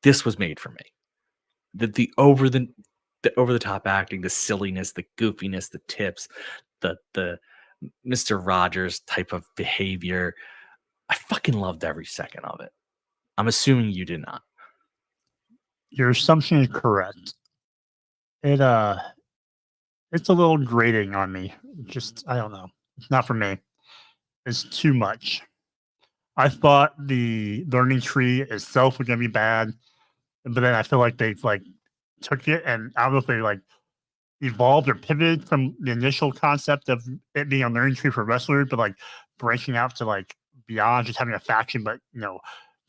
This was made for me. The over the top acting, the silliness, the goofiness, the tips, the Mr. Rogers type of behavior. I fucking loved every second of it. I'm assuming you did not. Your assumption is correct. It's a little grating on me. Just, I don't know. It's not for me. It's too much. I thought the learning tree itself was gonna be bad, but then I feel like they've took it, and I don't know if they evolved or pivoted from the initial concept of it being a learning tree for wrestlers, but branching out to beyond just having a faction, but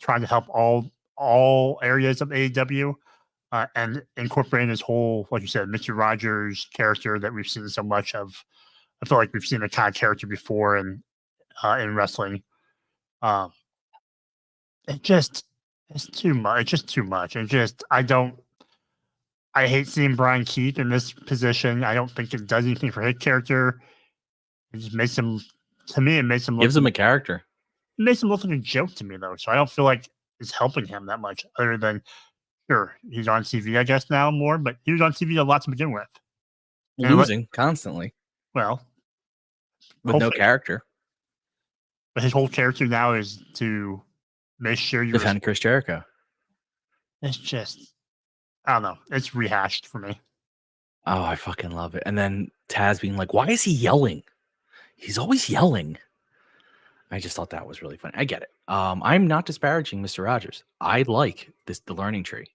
trying to help all areas of AEW. And incorporating this whole, like you said, Mr. Rogers character that we've seen so much of. I feel like we've seen a kind of character before in wrestling. It's too much. It's just too much. I hate seeing Brian Keith in this position. I don't think it does anything for his character. It just makes him, to me, gives him a character. It makes him look like a joke to me, though. So I don't feel like it's helping him that much, other than, sure, he's on TV, I guess, now more, but he was on TV a lot to begin with. Losing constantly. Well, with no character. But his whole character now is to make sure you defend Chris Jericho. It's just, I don't know. It's rehashed for me. Oh, I fucking love it. And then Taz being like, why is he yelling? He's always yelling. I just thought that was really funny. I get it. I'm not disparaging Mr. Rogers. I like the learning tree.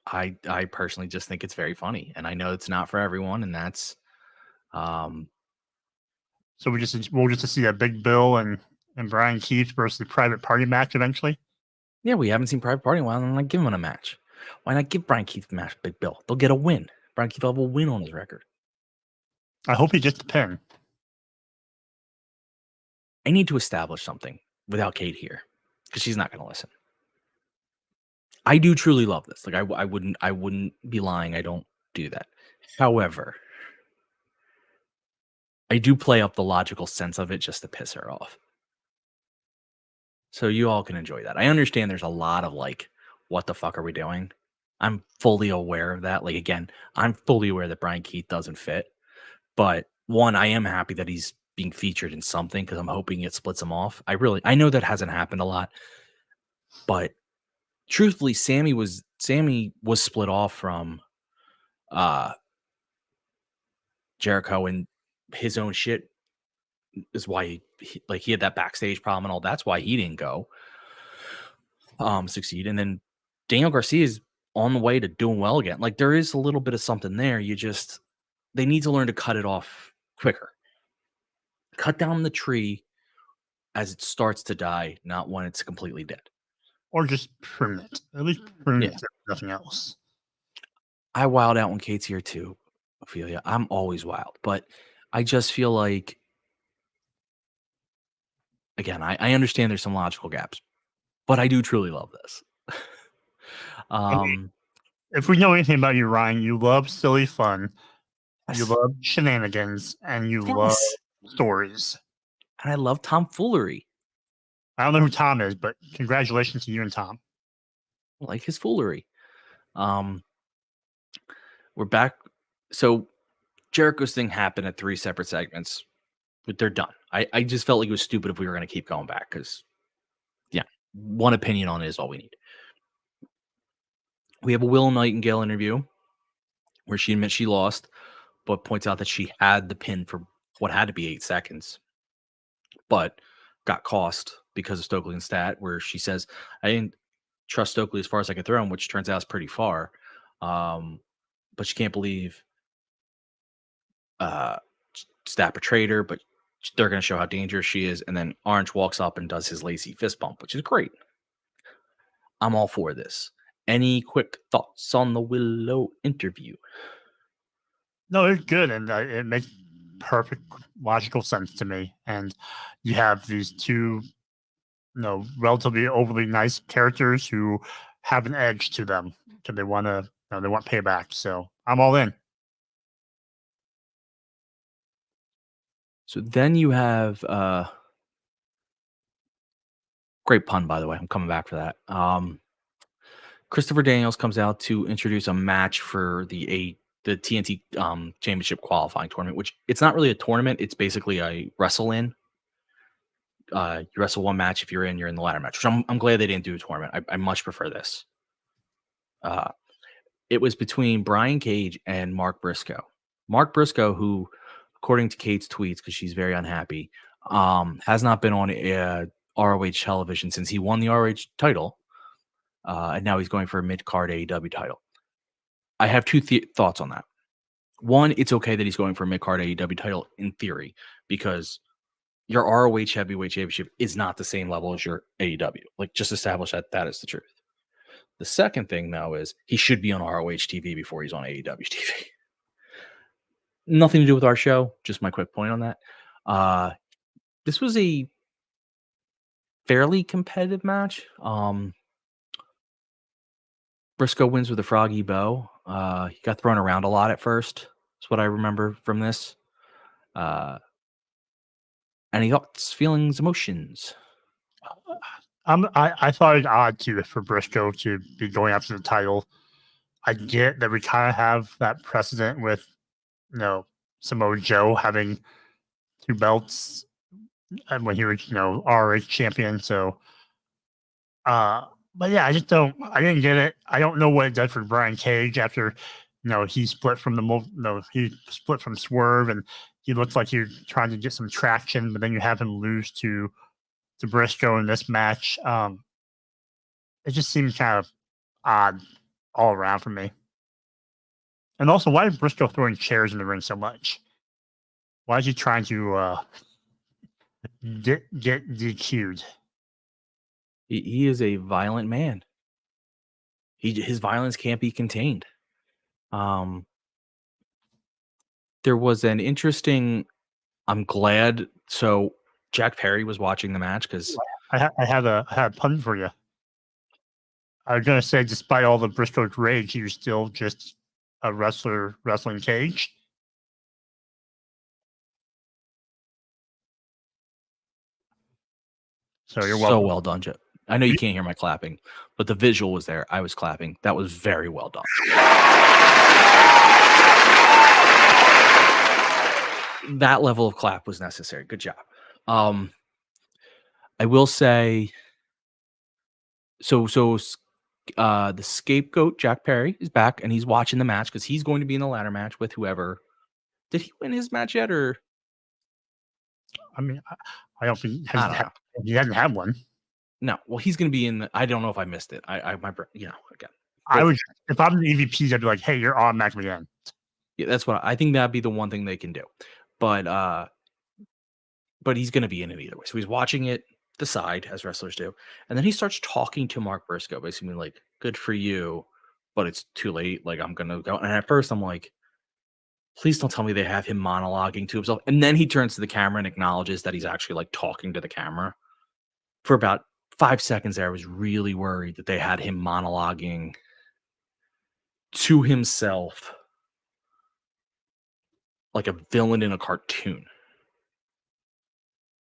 I personally just think it's very funny, and I know it's not for everyone, and that's so we'll just see a Big Bill and Brian Keith versus the Private Party match eventually. Yeah, we haven't seen Private Party in a while, and I'm not giving him a match. Why not give Brian Keith a match, Big Bill? They'll get a win. Brian Keith will have a win on his record. I hope he gets the pin. I need to establish something without Kate here, because she's not going to listen. I do truly love this. Like I wouldn't be lying. I don't do that. However, I do play up the logical sense of it just to piss her off. So you all can enjoy that. I understand there's a lot of what the fuck are we doing? I'm fully aware of that. Again, I'm fully aware that Brian Keith doesn't fit. But one, I am happy that he's being featured in something because I'm hoping it splits him off. I know that hasn't happened a lot. But truthfully, Sammy was split off from Jericho, and his own shit is why he had that backstage problem and all. That's why he didn't go succeed. And then Daniel Garcia is on the way to doing well again. There is a little bit of something there. They need to learn to cut it off quicker. Cut down the tree as it starts to die, not when it's completely dead. Or just prune it. At least prune it, if nothing else. I wild out when Kate's here too, Ophelia. I'm always wild. But I just feel like, again, I understand there's some logical gaps, but I do truly love this. If we know anything about you, Ryan, you love silly fun, you love shenanigans, and you love stories. And I love tomfoolery. I don't know who Tom is, but congratulations to you and Tom. I like his foolery. We're back. So Jericho's thing happened at 3 separate segments, but they're done. I just felt like it was stupid if we were going to keep going back because, yeah, one opinion on it is all we need. We have a Will Nightingale interview where she admits she lost, but points out that she had the pin for what had to be 8 seconds, but got cost because of Stokely and Stat, where she says, I didn't trust Stokely as far as I could throw him, which turns out is pretty far. But she can't believe Stat betrayed her, but they're going to show how dangerous she is, and then Orange walks up and does his lacy fist bump, which is great. I'm all for this. Any quick thoughts on the Willow interview? No, it's good, and it makes perfect logical sense to me. And you have these two, relatively overly nice characters who have an edge to them because they want to, they want payback. So I'm all in. So then you have great pun, by the way. I'm coming back for that. Christopher Daniels comes out to introduce a match for the TNT Championship qualifying tournament, which it's not really a tournament. It's basically a wrestle-in. You wrestle one match. If you're in, you're in the ladder match, which I'm glad they didn't do a tournament. I much prefer this. It was between Brian Cage and Mark Briscoe. Mark Briscoe, who, according to Kate's tweets, because she's very unhappy, has not been on ROH television since he won the ROH title. And now he's going for a mid-card AEW title. I have two thoughts on that. One, it's okay that he's going for a mid-card AEW title in theory, because your ROH Heavyweight Championship is not the same level as your AEW. Like, just establish that is the truth. The second thing, though, is he should be on ROH TV before he's on AEW TV. Nothing to do with our show. Just my quick point on that. This was a fairly competitive match. Briscoe wins with a froggy bow. He got thrown around a lot at first. That's what I remember from this. And he got feelings, emotions. I thought it odd for Briscoe to be going after the title. I get that we kind of have that precedent with, Samoa Joe having 2 belts and when he was, ROH champion. So, but yeah, I didn't get it. I don't know what it does for Brian Cage after, he split from he split from Swerve and he looks like he's trying to get some traction, but then you have him lose to Briscoe in this match. It just seems kind of odd all around for me. And also, why is Briscoe throwing chairs in the ring so much? Why is he trying to get DQ'd? He is a violent man. His violence can't be contained. There was an interesting. I'm glad. So Jack Perry was watching the match because I had a pun for you. I was gonna say, despite all the Briscoe's rage, he was still just a wrestler wrestling Cage. So you're welcome. So well done, Joe. I know you can't hear my clapping, but the visual was there. I was clapping. That was very well done. That level of clap was necessary. Good job. I will say, the scapegoat, Jack Perry, is back, and he's watching the match because he's going to be in the ladder match with whoever. Did he win his match yet, or? I mean, I don't think he hasn't had one. No, well, he's going to be in. I don't know if I missed it. Again. I would, if I'm the EVPs, I'd be like, hey, you're automatically in. Yeah, that's what I think. That'd be the one thing they can do, but he's going to be in it either way. So he's watching it the side, as wrestlers do, and then he starts talking to Mark Briscoe, basically like, "Good for you, but it's too late. Like, I'm gonna go." And at first, I'm like, "Please don't tell me they have him monologuing to himself." And then he turns to the camera and acknowledges that he's actually like talking to the camera. For about 5 seconds there, I was really worried that they had him monologuing to himself like a villain in a cartoon.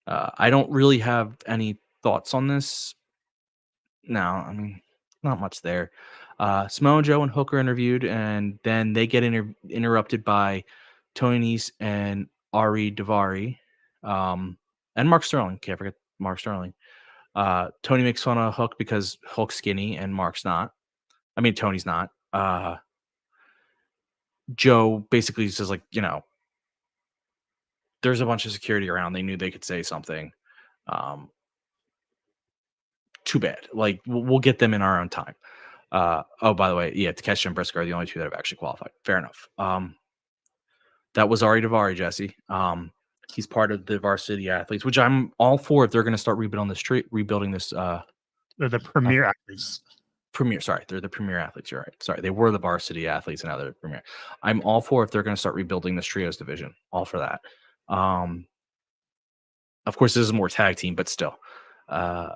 I don't really have any thoughts on this. No, I mean, not much there. Samoa Joe and Hook are interviewed, and then they get interrupted by Tony Nese and Ari Daivari, and Mark Sterling. Can't forget Mark Sterling. Tony makes fun of Hook because Hook's skinny and Mark's not. I mean, Tony's not. Joe basically says, like, there's a bunch of security around. They knew they could say something. Too bad. Like, we'll get them in our own time. Oh, by the way, yeah, Takeshi and Briscoe are the only two that have actually qualified. Fair enough. That was Ari Daivari, Jesse. He's part of the varsity athletes, which I'm all for if they're going to start rebuilding this. They're the premier athletes. Sorry, they're the premier athletes. You're right. Sorry, they were the varsity athletes, and now they're premier. I'm all for if they're going to start rebuilding this trios division. All for that. Of course, this is more tag team, but still, I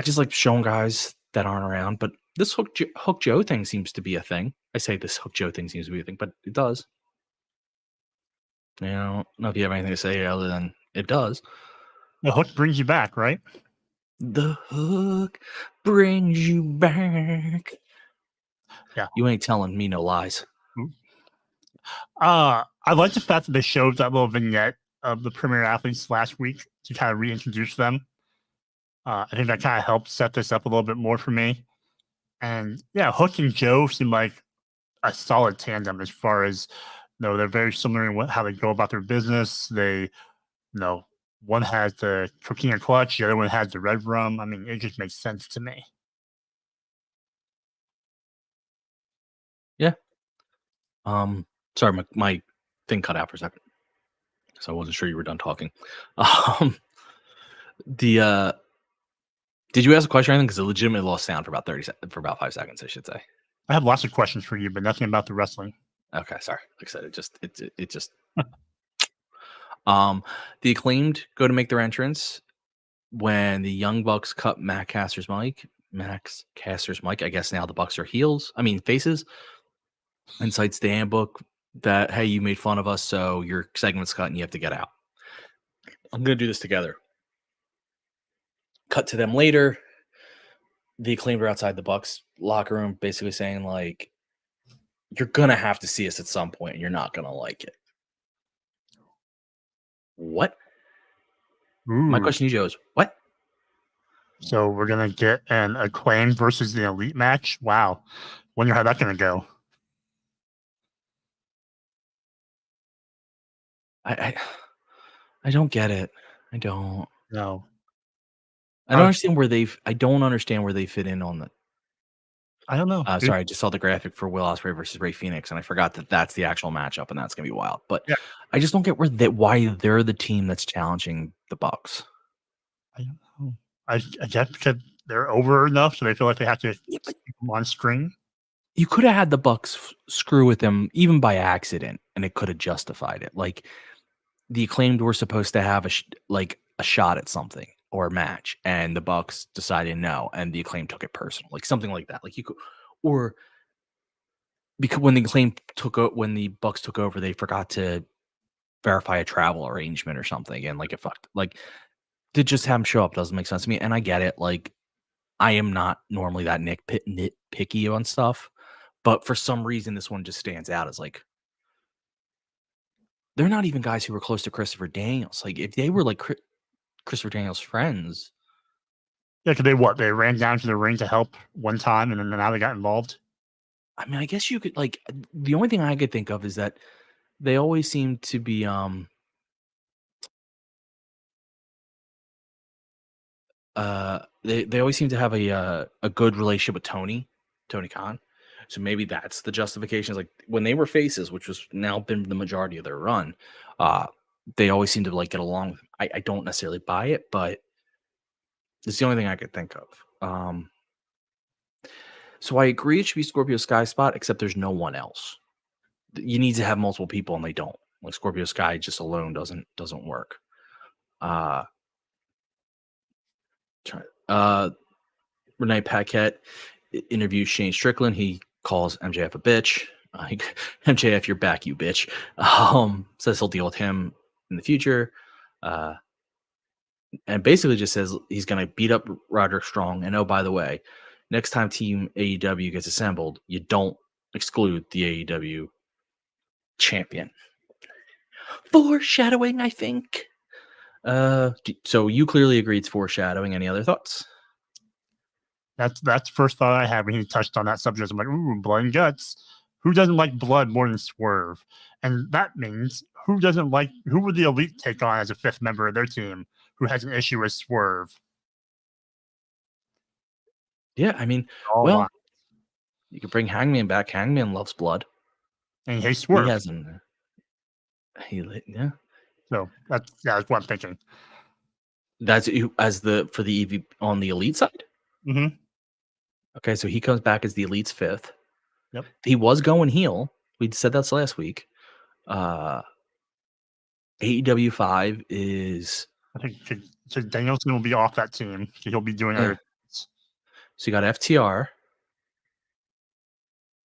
just like showing guys that aren't around. But this Hook Joe thing seems to be a thing. I say this Hook Joe thing seems to be a thing, but it does. You know, I don't know if you have anything to say other than it does. The hook brings you back, right? The hook brings you back. Yeah. You ain't telling me no lies. I like the fact that they showed that little vignette of the premier athletes last week to kind of reintroduce them. I think that kind of helped set this up a little bit more for me. And yeah, Hook and Joe seem like a solid tandem as far as, they're very similar in how they go about their business. They, one has the cocaine clutch, the other one has the red rum. I mean, it just makes sense to me. Yeah. Sorry, my thing cut out for a second, so I wasn't sure you were done talking. Did you ask a question or anything? Because it legitimately lost sound for about 5 seconds, I should say. I have lots of questions for you, but nothing about the wrestling. Okay, sorry. Like I said, it just. The Acclaimed go to make their entrance when the Young Bucks cut Max Caster's mic. I guess now the Bucks are faces, and cites the handbook that, hey, you made fun of us, so your segment's cut and you have to get out. I'm gonna do this together. Cut to them later. The Acclaimed are outside the Bucks locker room, basically saying like, you're gonna have to see us at some point, and you're not gonna like it. What? Ooh. My question to you, Joe, is what? So we're gonna get an Acclaim versus the Elite match. Wow, wonder how that's gonna go. I don't get it. I don't. No. I don't understand where I don't understand where they fit in on the. I don't know. Sorry, I just saw the graphic for Will Ospreay versus Ray Phoenix, and I forgot that that's the actual matchup, and that's gonna be wild. But yeah. I just don't get why they're the team that's challenging the Bucks. I don't know. I guess because they're over enough, so they feel like they have to keep them on string. You could have had the Bucks screw with them even by accident, and it could have justified it. Like the Acclaimed were supposed to have a shot at something or a match, and the Bucks decided no, and the Acclaimed took it personal, like something like that. Like you could, or because when the Bucks took over, they forgot to verify a travel arrangement or something, and like it fucked. Like to just have them show up doesn't make sense to me, and I get it. Like I am not normally that nitpicky on stuff, but for some reason this one just stands out as like they're not even guys who were close to Christopher Daniels. Like if they were like Christopher Daniels' friends. Yeah, because they ran down to the ring to help one time, and then now they got involved. I mean, I guess you could like the only thing I could think of is that they always seem to be they always seem to have a good relationship with Tony Khan. So maybe that's the justification. Is like when they were faces, which was now been the majority of their run, they always seem to like get along. I don't necessarily buy it, but it's the only thing I could think of. So I agree it should be Scorpio Sky spot, except there's no one else. You need to have multiple people, and they don't. Like Scorpio Sky just alone doesn't work. Renee Paquette interviews Shane Strickland. He calls MJF a bitch. MJF, you're back, you bitch. Says he'll deal with him in the future. And basically just says he's going to beat up Roderick Strong. And oh, by the way, next time Team AEW gets assembled, you don't exclude the AEW champion. Foreshadowing, I think. So you clearly agree it's foreshadowing. Any other thoughts? That's the first thought I had when he touched on that subject. I'm like, ooh, blood and guts. Who doesn't like blood more than Swerve? And that means who would the Elite take on as a fifth member of their team who has an issue with Swerve? Yeah, I mean, you could bring Hangman back. Hangman loves blood. And he hates Swerve. He hasn't. Yeah. So that's what I'm thinking. That's for the EV on the elite side. Mm-hmm. Okay, so he comes back as the elite's 5th. Yep. He was going heel. We said that's last week. AEW 5 is. I think so Danielson will be off that team. So he'll be doing other. So you got FTR,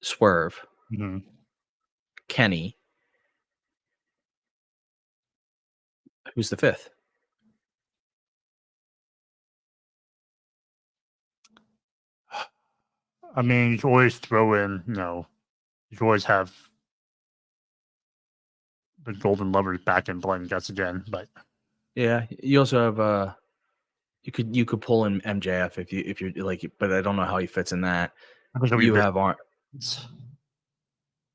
Swerve, Kenny. Who's the 5th? I mean, you can always throw in, you can always have the Golden Lovers back in Blood and Guts again, but yeah, you also have you could pull in MJF if you're like, but I don't know how he fits in that. You have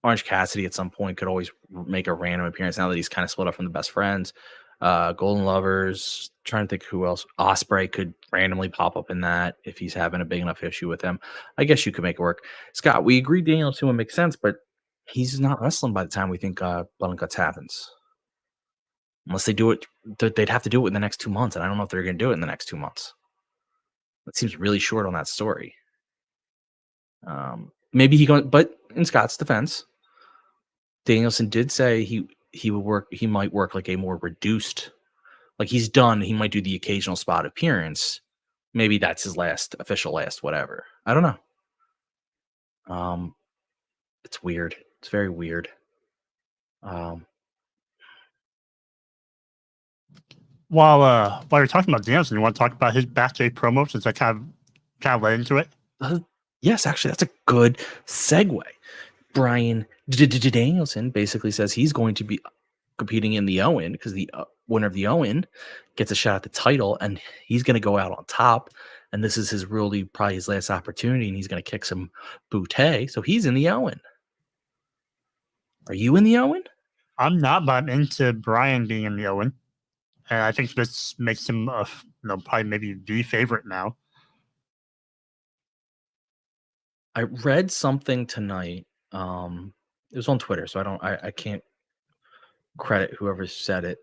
Orange Cassidy at some point could always make a random appearance now that he's kind of split up from the Best Friends. Golden Lovers, trying to think who else. Ospreay could randomly pop up in that if he's having a big enough issue with him. I guess you could make it work. Scott, we agree Danielson would make sense, but he's not wrestling by the time we think Blood and Guts happens. Unless they do it, they'd have to do it in the next 2 months, and I don't know if they're going to do it in the next 2 months. That seems really short on that story. Maybe he going, but in Scott's defense, Danielson did say he would work. He might work like a more reduced, like he's done. He might do the occasional spot appearance. Maybe that's his official last, whatever. I don't know. It's weird. It's very weird. While you're talking about Danielson, you want to talk about his backstage promo since I kind of led into it? Yes, actually, that's a good segue. Brian Danielson basically says he's going to be competing in the Owen because the winner of the Owen gets a shot at the title, and he's going to go out on top. And this is probably his last opportunity, and he's going to kick some bootay. So he's in the Owen. Are you in the Owen? I'm not, but I'm into Brian being in the Owen. And I think this makes him, probably maybe the favorite now. I read something tonight. It was on Twitter, so I can't credit whoever said it.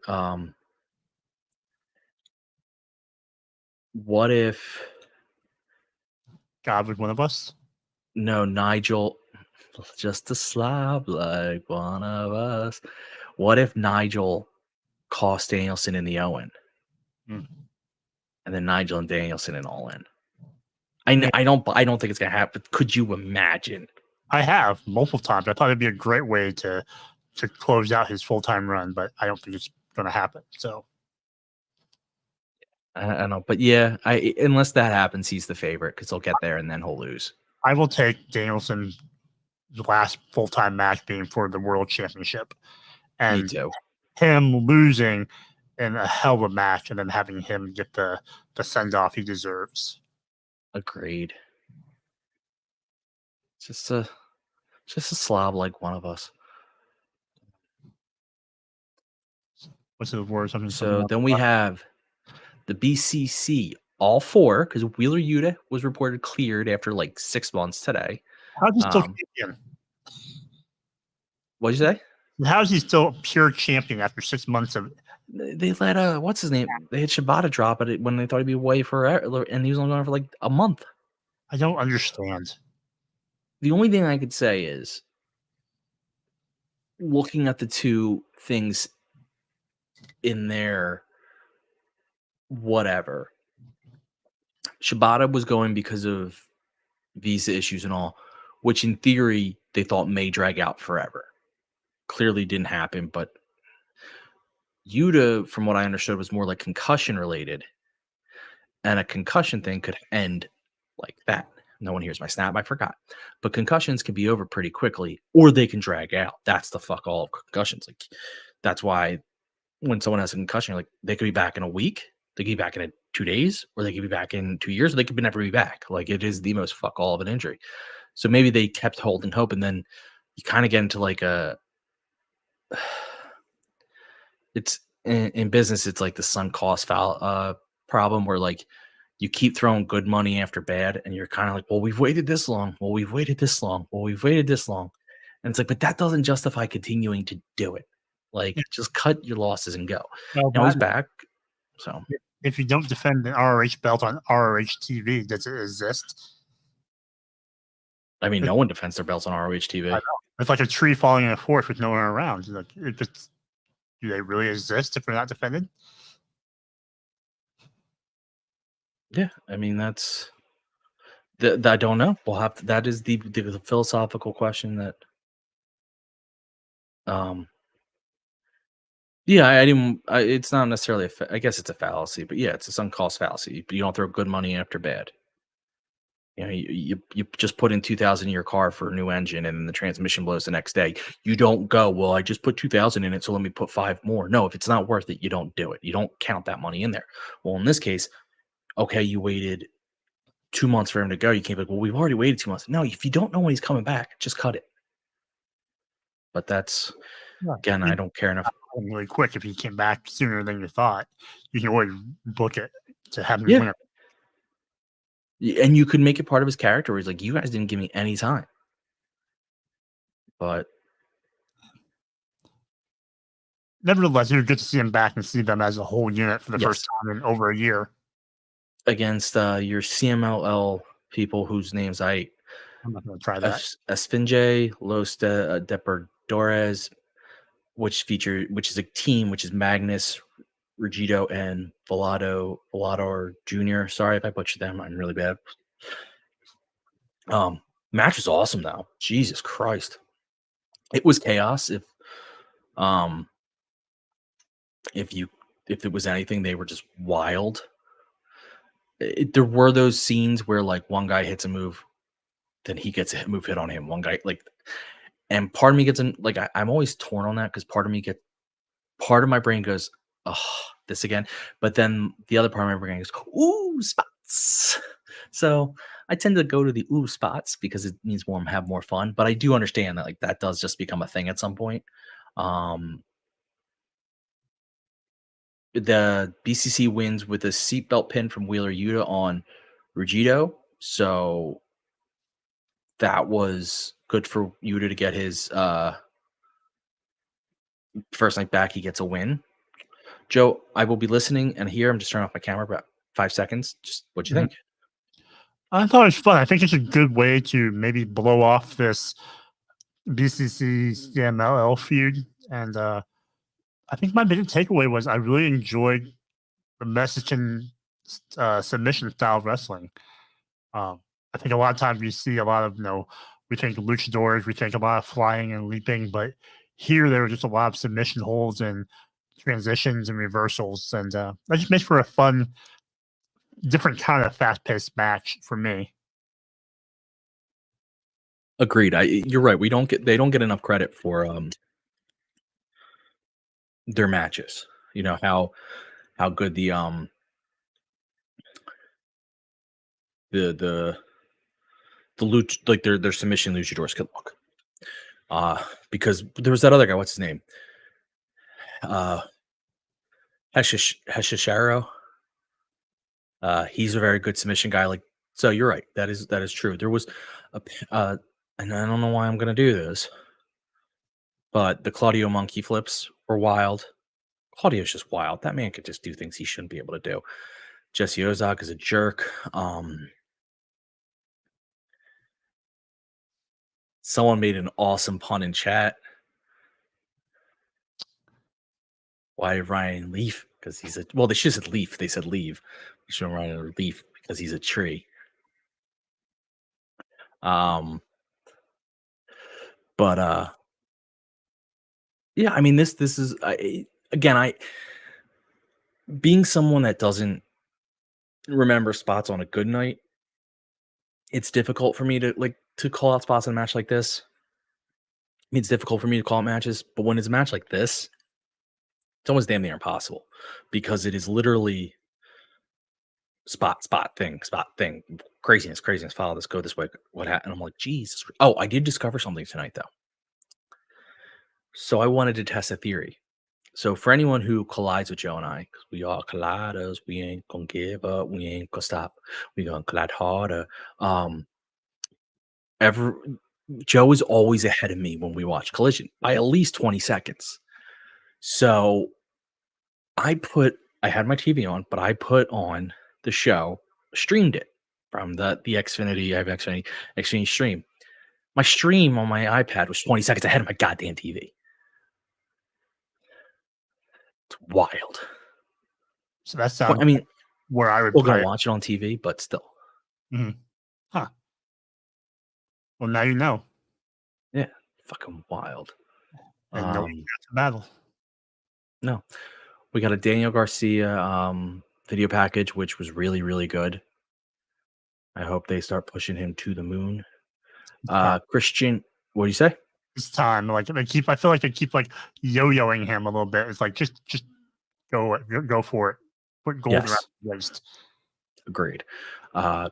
What if God was one of us? No, Nigel, just a slob like one of us. What if Nigel cost Danielson in the Owen, and then Nigel and Danielson in All In? I don't think it's gonna happen. Could you imagine? I have multiple times. I thought it'd be a great way to close out his full-time run, but I don't think it's gonna happen. So I don't know, but yeah, unless that happens, he's the favorite because he'll get there and then he'll lose. I will take Danielson's last full-time match being for the World Championship, and Me too. Him losing in a hell of a match, and then having him get the send-off he deserves. Agreed. Just a slob like one of us. What's the word? So then we have the BCC, all 4, because Wheeler Yuta was reported cleared after like 6 months today. How's he still champion? What'd you say? How is he still pure champion after 6 months of? They let what's his name? They had Shibata drop it when they thought he'd be away forever, and he was only gone for like a month. I don't understand. The only thing I could say is, looking at the two things in there, whatever. Shibata was going because of visa issues and all, which in theory they thought may drag out forever. Clearly didn't happen, but Yuta, from what I understood, was more like concussion related, and a concussion thing could end like that. No one hears my snap. I forgot. But concussions can be over pretty quickly, or they can drag out. That's the fuck all of concussions. Like, that's why when someone has a concussion, like, they could be back in a week, they could be back in 2 days, or they could be back in 2 years, or they could never be back. Like, it is the most fuck all of an injury. So maybe they kept holding hope, and then you kind of get into like it's in business, it's like the sunk cost problem where like you keep throwing good money after bad, and you're kind of like, well, we've waited this long. Well, we've waited this long. Well, we've waited this long. And it's like, but that doesn't justify continuing to do it. Like, just cut your losses and go. Well, Now he's that- back. So If you don't defend the ROH belt on ROH TV, does it exist? I mean, no one defends their belts on ROH TV. I know. It's like a tree falling in a forest with no one around. Like, do they really exist if they're not defended? Yeah, I mean that's. I don't know. We'll have to, that is the philosophical question that. Yeah, I didn't. It's not necessarily I guess it's a fallacy, but yeah, it's a sunk cost fallacy. You don't throw good money after bad. You know, you just put in 2,000 in your car for a new engine, and then the transmission blows the next day. You don't go, well, I just put 2,000 in it, so let me put 5 more. No, if it's not worth it, you don't do it. You don't count that money in there. Well, in this case, okay, you waited 2 months for him to go. You can't be like, well, we've already waited 2 months. No, if you don't know when he's coming back, just cut it. But that's again, I don't care enough. Really quick, if he came back sooner than you thought, you can always book it to have him Yeah. win. And you could make it part of his character. Where he's like, you guys didn't give me any time. But nevertheless, it was good to see him back and see them as a whole unit for the first time in over a year. Against your CMLL people whose names I'm not going to try that. Esfinge, Los Depredadores, which is a team, which is Magnus, Regito, and Volador Jr. Sorry if I butchered them. I'm really bad. Match was awesome though. Jesus Christ. It was chaos. If it was anything, they were just wild. There were those scenes where like one guy hits a move, then he gets a move hit on him. One guy and part of me gets in like I'm always torn on that because part of my brain goes, oh, this again. But then the other part of my brain goes, ooh, spots. So I tend to go to the ooh spots because it means have more fun. But I do understand that like that does just become a thing at some point. The BCC wins with a seatbelt pin from Wheeler Yuta on Regito. So that was good for Yuta to get his first night back. He gets a win. Joe, I will be listening and here. I'm just turning off my camera about 5 seconds. Just what you think? I thought it was fun. I think it's a good way to maybe blow off this BCC CMLL feud. And I think my biggest takeaway was I really enjoyed the Mexican submission style wrestling. I think a lot of times we see a lot of, we think luchadors, we think a lot of flying and leaping, but here there were just a lot of submission holds and transitions and reversals. And that just makes for a fun, different kind of fast-paced match for me. Agreed. You're right. They don't get enough credit for their matches. You know how good the luch, like their submission luchadors could look. Because there was that other guy. What's his name? Heshisharo. He's a very good submission guy. Like, so you're right. That is true. There was and I don't know why I'm gonna do this, but the Claudio monkey flips were wild. Claudio's just wild. That man could just do things he shouldn't be able to do. Jesse Ozak is a jerk. Someone made an awesome pun in chat. Why did Ryan leave? Because he's they should have said leaf. They said leave. We should have Ryan leaf because he's a tree. But yeah, I mean this is again, being someone that doesn't remember spots on a good night, it's difficult for me to call out spots in a match like this. I mean, it's difficult for me to call out matches, but when it's a match like this, it's almost damn near impossible because it is literally spot thing, craziness, follow this, go this way, what happened? I'm like, Jesus. Oh, I did discover something tonight though. So I wanted to test a theory. So for anyone who collides with Joe and I, because we are colliders, we ain't gonna give up, we ain't gonna stop, we gonna collide harder. Joe is always ahead of me when we watch Collision by at least 20 seconds. So I had my TV on, but I put on the show, streamed it from the Xfinity. I have Xfinity stream. My stream on my iPad was 20 seconds ahead of my goddamn TV. It's wild. So that sounds. I mean, where I would still play gonna it. watch it on TV, but still. Mhm. Huh. Well, now you know. Yeah, fucking wild. And no battle. No, we got a Daniel Garcia video package, which was really, really good. I hope they start pushing him to the moon. Christian, what do you say? It's time. Like I feel like they keep like yo-yoing him a little bit. It's like just go for it. Put gold around the waist. Agreed.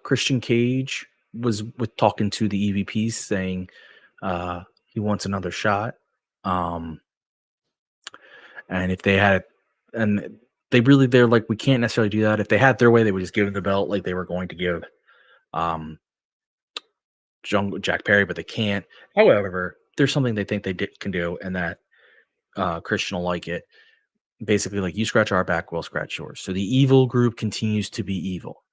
Christian Cage was talking to the EVPs saying he wants another shot. And if they had, and they're like, we can't necessarily do that. If they had their way, they would just give him the belt like they were going to give Jack Perry, but they can't. However, there's something they think they can do, and that Christian will like it. Basically, like, you scratch our back, we'll scratch yours. So the evil group continues to be evil.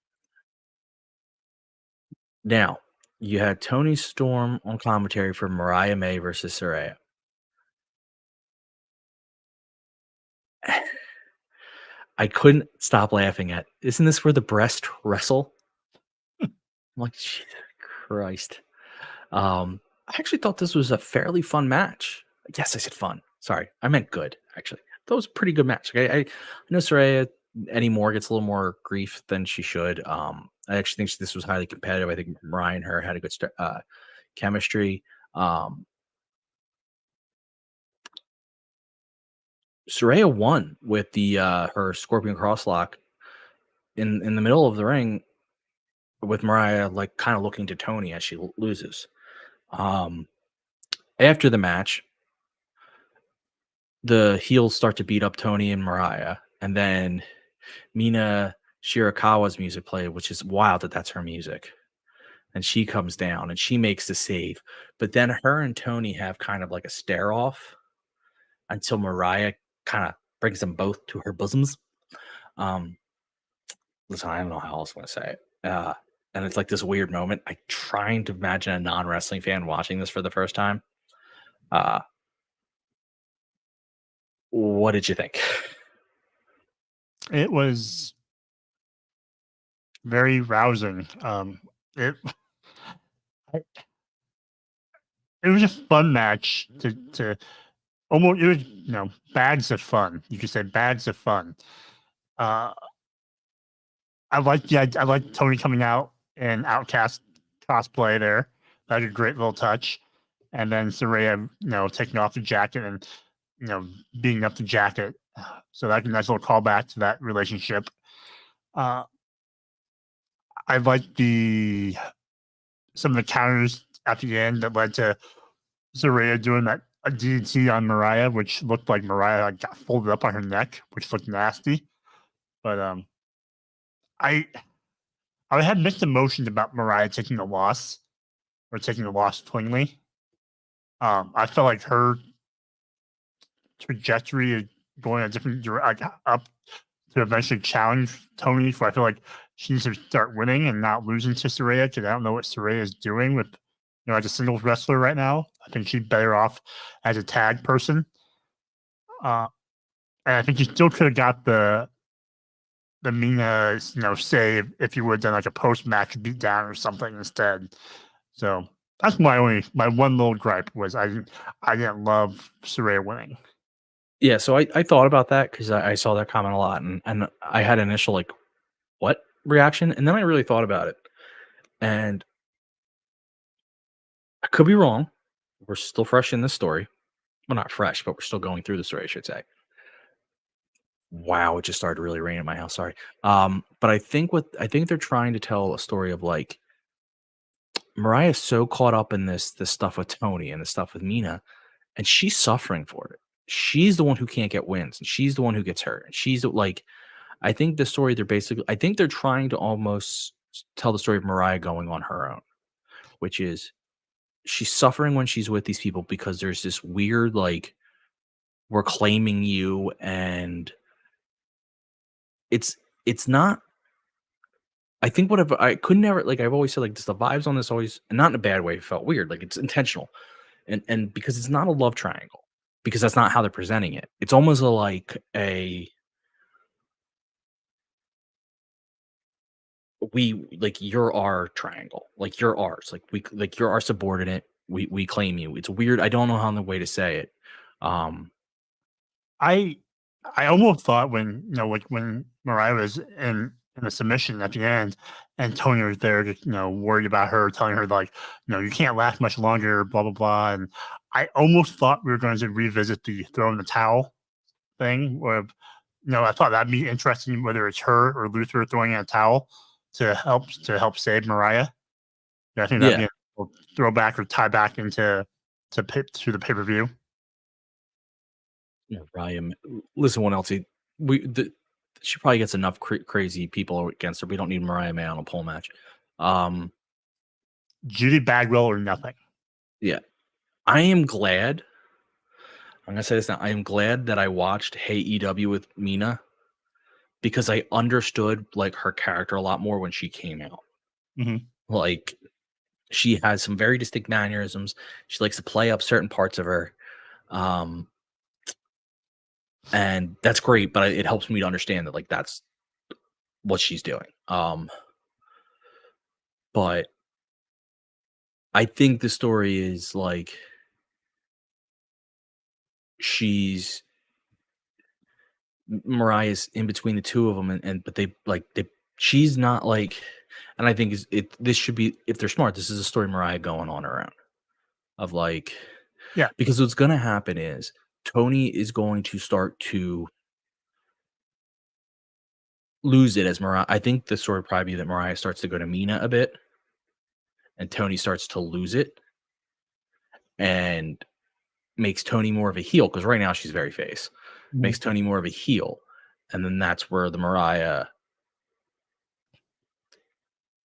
Now, you had Tony Storm on commentary for Mariah May versus Saraya. I couldn't stop laughing at, isn't this where the breast wrestle? I'm like, Jesus Christ. I actually thought this was a fairly fun match. Yes, I said fun. Sorry, I meant good, actually. That was a pretty good match. I know Saraya anymore gets a little more grief than she should. I actually think this was highly competitive. I think Mariah and her had a good chemistry. Saraya won with the her Scorpion Crosslock in the middle of the ring, with Mariah like kind of looking to Tony as she loses. After the match, the heels start to beat up Tony and Mariah, and then Mina Shirakawa's music played, which is wild that that's her music. And she comes down and she makes the save, but then her and Tony have kind of like a stare off until Mariah kind of brings them both to her bosoms. Listen, I don't know how else I'm going to say it. And it's like this weird moment. I'm trying to imagine a non-wrestling fan watching this for the first time. What did you think? It was very rousing. It was a fun match to almost, it was, bags of fun. You could say bags of fun. I like Tony coming out in Outcast cosplay there. That was a great little touch. And then Saraya, taking off the jacket and, beating up the jacket. So that's a nice little callback to that relationship. I like some of the counters at the end that led to Saraya doing a DDT on Mariah, which looked like Mariah got folded up on her neck, which looked nasty. But I had mixed emotions about Mariah taking a loss cleanly. I felt like her trajectory is going a different direction, up to eventually challenge Tony. So I feel like she needs to start winning and not losing to Saraya, because I don't know what Saraya is doing with, as a singles wrestler right now. I think she's better off as a tag person. And I think you still could have got the Mina, save if you would have done like a post-match beatdown or something instead. So that's my one little gripe was I didn't love Saraya winning. Yeah, so I thought about that because I saw that comment a lot, and I had an initial like, what reaction? And then I really thought about it. And I could be wrong. We're still fresh in this story. Well, not fresh, but we're still going through the story, I should say. Wow, it just started really raining at my house. Sorry. But I think they're trying to tell a story of like Mariah's so caught up in this stuff with Tony and the stuff with Mina, and she's suffering for it. She's the one who can't get wins, and she's the one who gets hurt. And she's like, I think the story I think they're trying to almost tell the story of Mariah going on her own, which is she's suffering when she's with these people because there's this weird like we're claiming you, and it's not. I think I could never, like I've always said, like just the vibes on this always, and not in a bad way, felt weird. Like it's intentional, and because it's not a love triangle, because that's not how they're presenting it. It's almost like you're our triangle, like you're ours, like you're our subordinate. We claim you. It's weird. I don't know how the way to say it. I almost thought when when Mariah was in a submission at the end, and Tony was there, just worried about her, telling her like, you can't last much longer, blah blah blah. And I almost thought we were going to revisit the throw in the towel thing, where I thought that'd be interesting, whether it's her or Luther throwing in a towel to help save Mariah. I think that'd be a throwback or tie back into the pay-per-view. Yeah, Ryan. Listen, one else. She probably gets enough crazy people against her. We don't need Mariah May on a pole match. Judy Bagwell or nothing. Yeah, I am glad. I'm gonna say this now. I am glad that I watched Hey EW with Mina, because I understood like her character a lot more when she came out. Mm-hmm. Like, she has some very distinct mannerisms. She likes to play up certain parts of her. And that's great, but it helps me to understand that like that's what she's doing. But I think the story is like Mariah's in between the two of them, but she's not like, and I think this should be, if they're smart, this is a story Mariah going on her own of like, yeah, because what's going to happen is Tony is going to start to lose it as Mariah. I think the story would probably be that Mariah starts to go to Mina a bit, and Tony starts to lose it, and makes Tony more of a heel, because right now she's very face. Mm-hmm. Makes Tony more of a heel, and then that's where the Mariah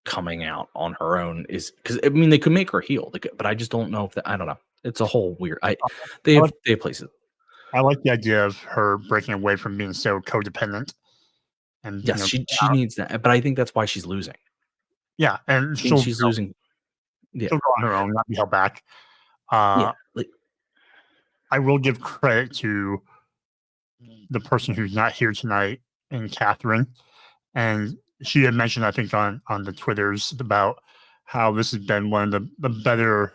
coming out on her own is, because I mean they could make her heel, but I just don't know if I don't know. It's a whole weird. They have places. I like the idea of her breaking away from being so codependent. And yes, she needs that, but I think that's why she's losing. Yeah, and she's losing. Yeah, she'll go on her own, not be held back. I will give credit to the person who's not here tonight, and Catherine, and she had mentioned, I think, on the Twitters about how this has been one of the better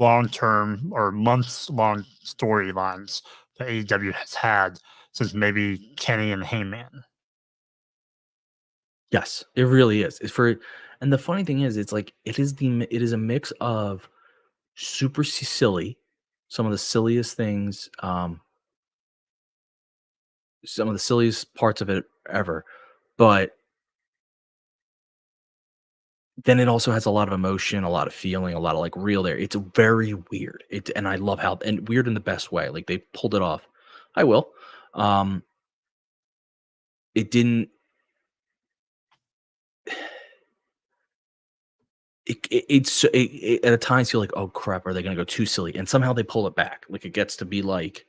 long-term or months-long storylines that AEW has had since maybe Kenny and Heyman. Yes, it really is. And the funny thing is, it's like it is a mix of super silly, some of the silliest things, some of the silliest parts of it ever, but then it also has a lot of emotion, a lot of feeling, a lot of like real there. It's very weird. And I love how, and weird in the best way. Like they pulled it off. I will. It didn't. It at times feel like, oh crap, are they going to go too silly? And somehow they pull it back. Like it gets to be like,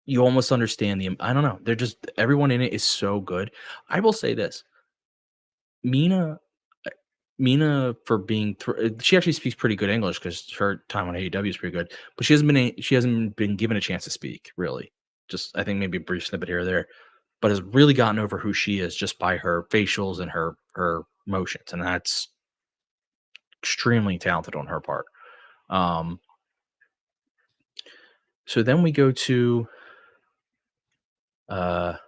you almost understand I don't know. They're just, everyone in it is so good. I will say this. Mina for being she actually speaks pretty good English because her time on AEW is pretty good, but she hasn't been given a chance to speak, really. Just I think maybe a brief snippet here or there, but has really gotten over who she is just by her facials and her motions, and that's extremely talented on her part. So then we go to we go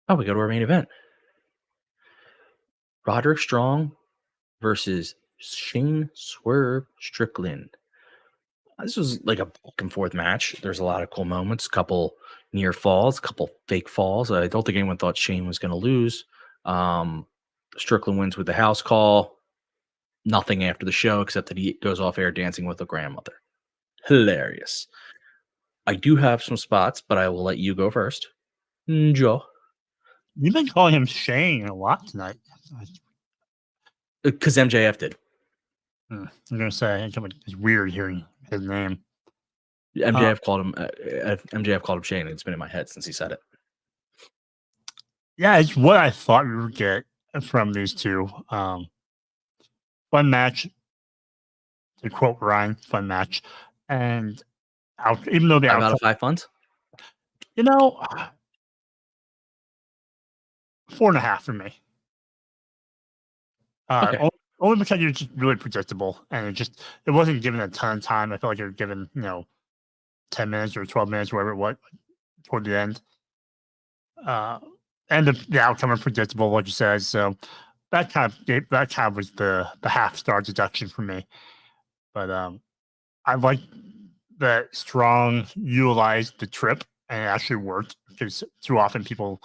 to our main event. Roderick Strong versus Shane Swerve Strickland. This was like a back and forth match. There's a lot of cool moments, a couple near falls, a couple fake falls. I don't think anyone thought Shane was going to lose. Strickland wins with the house call. Nothing after the show except that he goes off air dancing with a grandmother. Hilarious. I do have some spots, but I will let you go first. Joe. You've been calling him Shane a lot tonight. Because MJF did. I'm going to say, it's weird hearing his name. MJF called him. MJF called him Shane. And it's been in my head since he said it. Yeah, it's what I thought we would get from these two. Fun match. To quote Ryan, fun match. And even though they 5 out of 5 funds? 4.5 for me. Okay. Only because you're just really predictable, and it wasn't given a ton of time. I felt like you were given 10 minutes or 12 minutes, whatever it was, toward the end. And the outcome was predictable, like you said. So that kind of was the half-star deduction for me. But I like that Strong utilized the trip and it actually worked, because too often people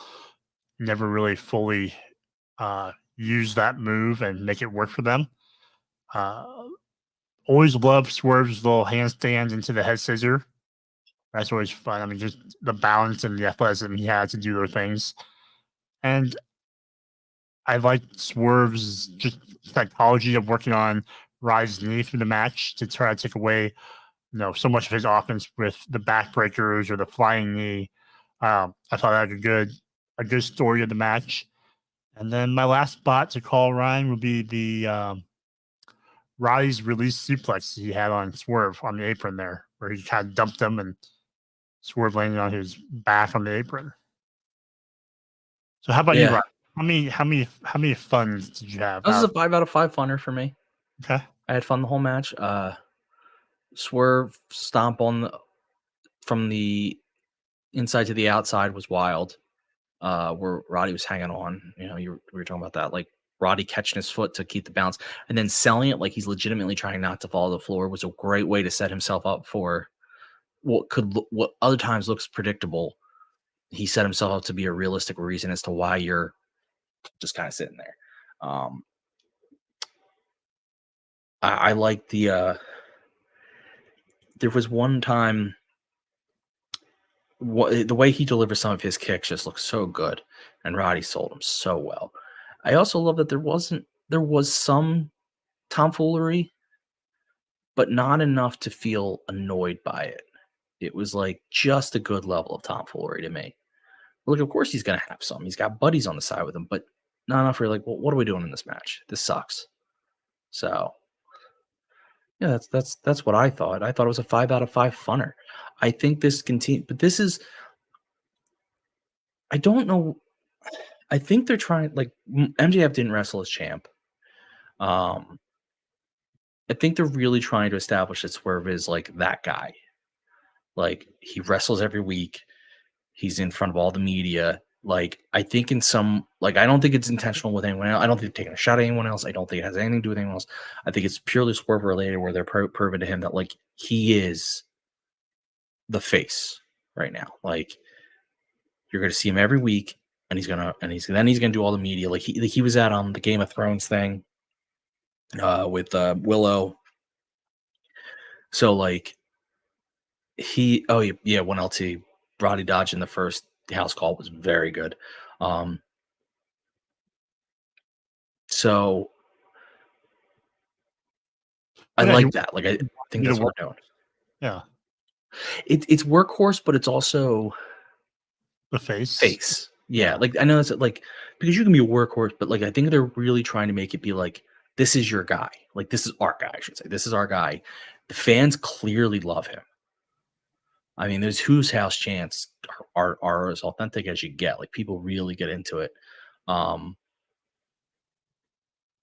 never really fully use that move and make it work for them. Always love Swerve's little handstand into the head scissor. That's always fun. I mean, just the balance and the athleticism he had to do those things. And I like Swerve's just psychology of working on Ry's knee through the match to try to take away, so much of his offense with the backbreakers or the flying knee. I thought that was a good story of the match. And then my last spot to call Ryan would be the Roddy's release suplex he had on Swerve on the apron there, where he kind of dumped him and Swerve landed on his back on the apron. So how about you, Ryan? How many funds did you have? This is a 5 out of 5 funner for me. Okay. I had fun the whole match. Swerve stomp from the inside to the outside was wild. Where Roddy was hanging on. We were talking about that. Like Roddy catching his foot to keep the bounce and then selling it like he's legitimately trying not to fall to the floor was a great way to set himself up for what other times looks predictable. He set himself up to be a realistic reason as to why you're just kind of sitting there. I like the there was one time the way he delivers some of his kicks just looks so good, and Roddy sold him so well. I also love that there was some tomfoolery, but not enough to feel annoyed by it. It was like just a good level of tomfoolery to me. Look, of course he's gonna have some. He's got buddies on the side with him, but not enough for like, well, what are we doing in this match? This sucks. So yeah, that's what I thought. I thought it was a 5 out of 5 funner. I think this continue, but this is, I don't know. I think they're trying, like MJF didn't wrestle as champ. I think they're really trying to establish that Swerve is like that guy. Like he wrestles every week. He's in front of all the media. Like I think I don't think it's intentional with anyone else. I don't think they're taking a shot at anyone else. I don't think it has anything to do with anyone else. I think it's purely Swerve related, where they're proving to him that like he is the face right now. Like you're going to see him every week, and he's gonna do all the media. Like he was at the Game of Thrones thing with Willow. So like 1LT Roddy Dodge in the first house call was very good. So I like that. Like I think that's what we're doing. Yeah. It's workhorse, but it's also the face. Yeah. Like I know that's like, because you can be a workhorse, but like I think they're really trying to make it be like, this is your guy. Like this is our guy, I should say. This is our guy. The fans clearly love him. I mean, there's whose house chants are as authentic as you get. Like people really get into it.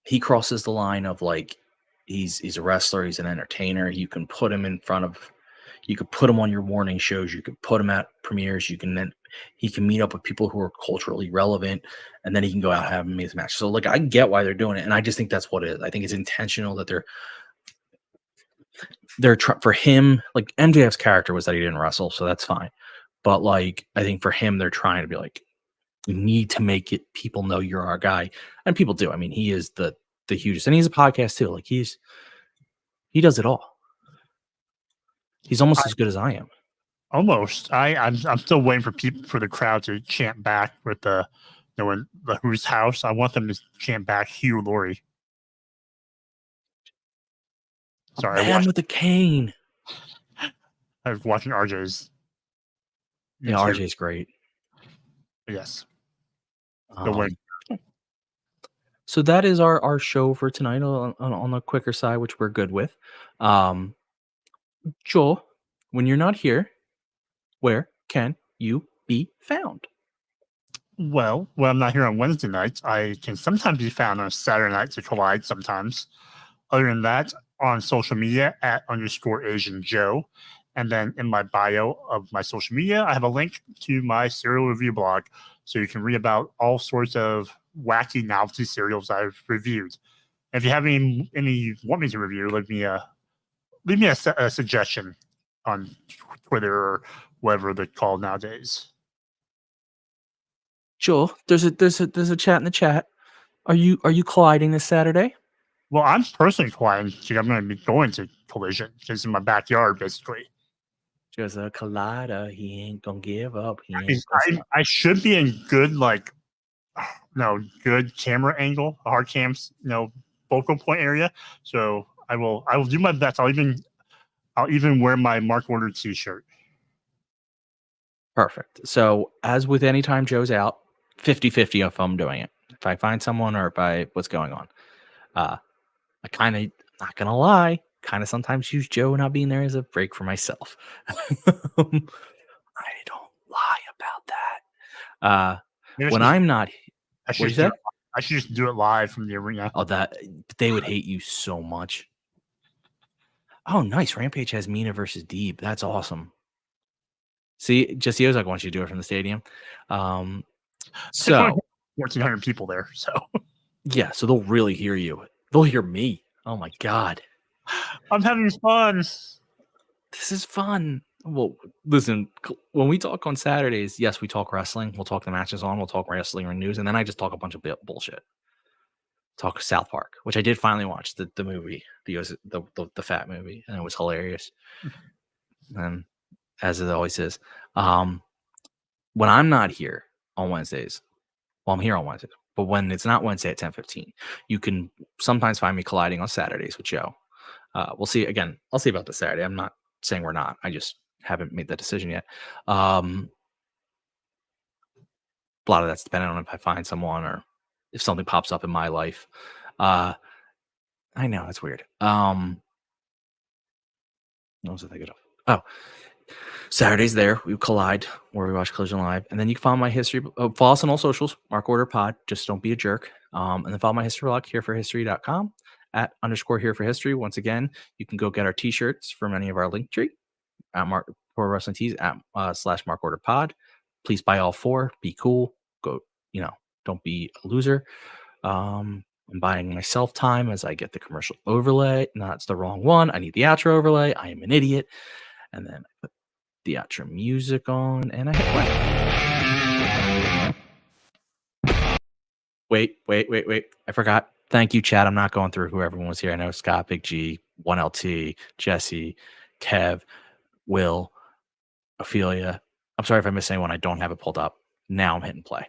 He crosses the line of like he's a wrestler, he's an entertainer. You can put him you could put him on your morning shows, you could put him at premieres, he can meet up with people who are culturally relevant, and then he can go out and have an amazing match. So like I get why they're doing it, and I just think that's what it is. I think it's intentional that they're for him, like MJF's character was that he didn't wrestle, so that's fine. But like I think for him, they're trying to be like, you need to make it people know you're our guy, and people do. I mean, he is the hugest, and he's a podcast too. Like he does it all. He's almost as good as I am. Almost. I'm still waiting for the crowd to chant back with the whose house. I want them to chant back Hugh Laurie. Sorry, Man with the cane. I was watching RJ's. Yeah, YouTube. RJ's great. Yes. So that is our show for tonight on the quicker side, which we're good with. Joel, when you're not here, where can you be found? Well, when I'm not here on Wednesday nights, I can sometimes be found on Saturday nights to collide sometimes. Other than that, on social media at _Asian Joe. And then in my bio of my social media, I have a link to my cereal review blog. So you can read about all sorts of wacky novelty cereals I've reviewed. If you have any you want me to review, leave me a suggestion on Twitter or whatever they're called nowadays. Joel, there's a chat in the chat. Are you colliding this Saturday? Well, I'm personally colliding. I'm going to be going to Collision. It's in my backyard, basically. Just a collider. He ain't gonna give up. I should be in good good camera angle, hard cams, focal point area. So I will do my best. I'll even wear my Mark Order t-shirt. Perfect. So as with any time Joe's out, 50-50 if I'm doing it. If I find someone or what's going on. I kind of, not gonna lie, kind of sometimes use Joe not being there as a break for myself. I don't lie about that. When I'm not, I should just do it live from the arena. Oh, they would hate you so much. Oh, nice. Rampage has Mina versus Deeb. That's awesome. See, Jesse Ozak wants you to do it from the stadium. So 1,400 people there. So yeah, so they'll really hear you. They'll hear me. Oh my God. I'm having fun. This is fun. Well, listen, when we talk on Saturdays, yes, we talk wrestling. We'll talk the matches on. We'll talk wrestling or news. And then I just talk a bunch of bullshit. Talk South Park, which I did finally watch the movie, the fat movie. And it was hilarious. And as it always is, when I'm not here on Wednesdays, well, I'm here on Wednesdays, but when it's not Wednesday at 10:15, you can sometimes find me colliding on Saturdays with Joe. We'll see. Again, I'll see about this Saturday. I'm not saying we're not. I just haven't made that decision yet. A lot of that's dependent on if I find someone or if something pops up in my life. I know it's weird. What was I thinking of? Oh, Saturdays there we collide where we watch Collision Live, and then you can follow my history. Follow us on all socials, Mark Order Pod. Just don't be a jerk. And then follow my history blog hereforhistory.com at _here4history. Once again, you can go get our t-shirts from any of our link tree at Pro Wrestling Tees at /Mark Order Pod. Please buy all 4. Be cool. Go, don't be a loser. I'm buying myself time as I get the commercial overlay. No, that's the wrong one. I need the outro overlay. I am an idiot. And then I put the outro music on and I hit play. Wait. I forgot. Thank you, Chad. I'm not going through who everyone was here. I know Scott, Big G, 1LT, Jesse, Kev, Will, Ophelia. I'm sorry if I missed anyone. I don't have it pulled up. Now I'm hitting play.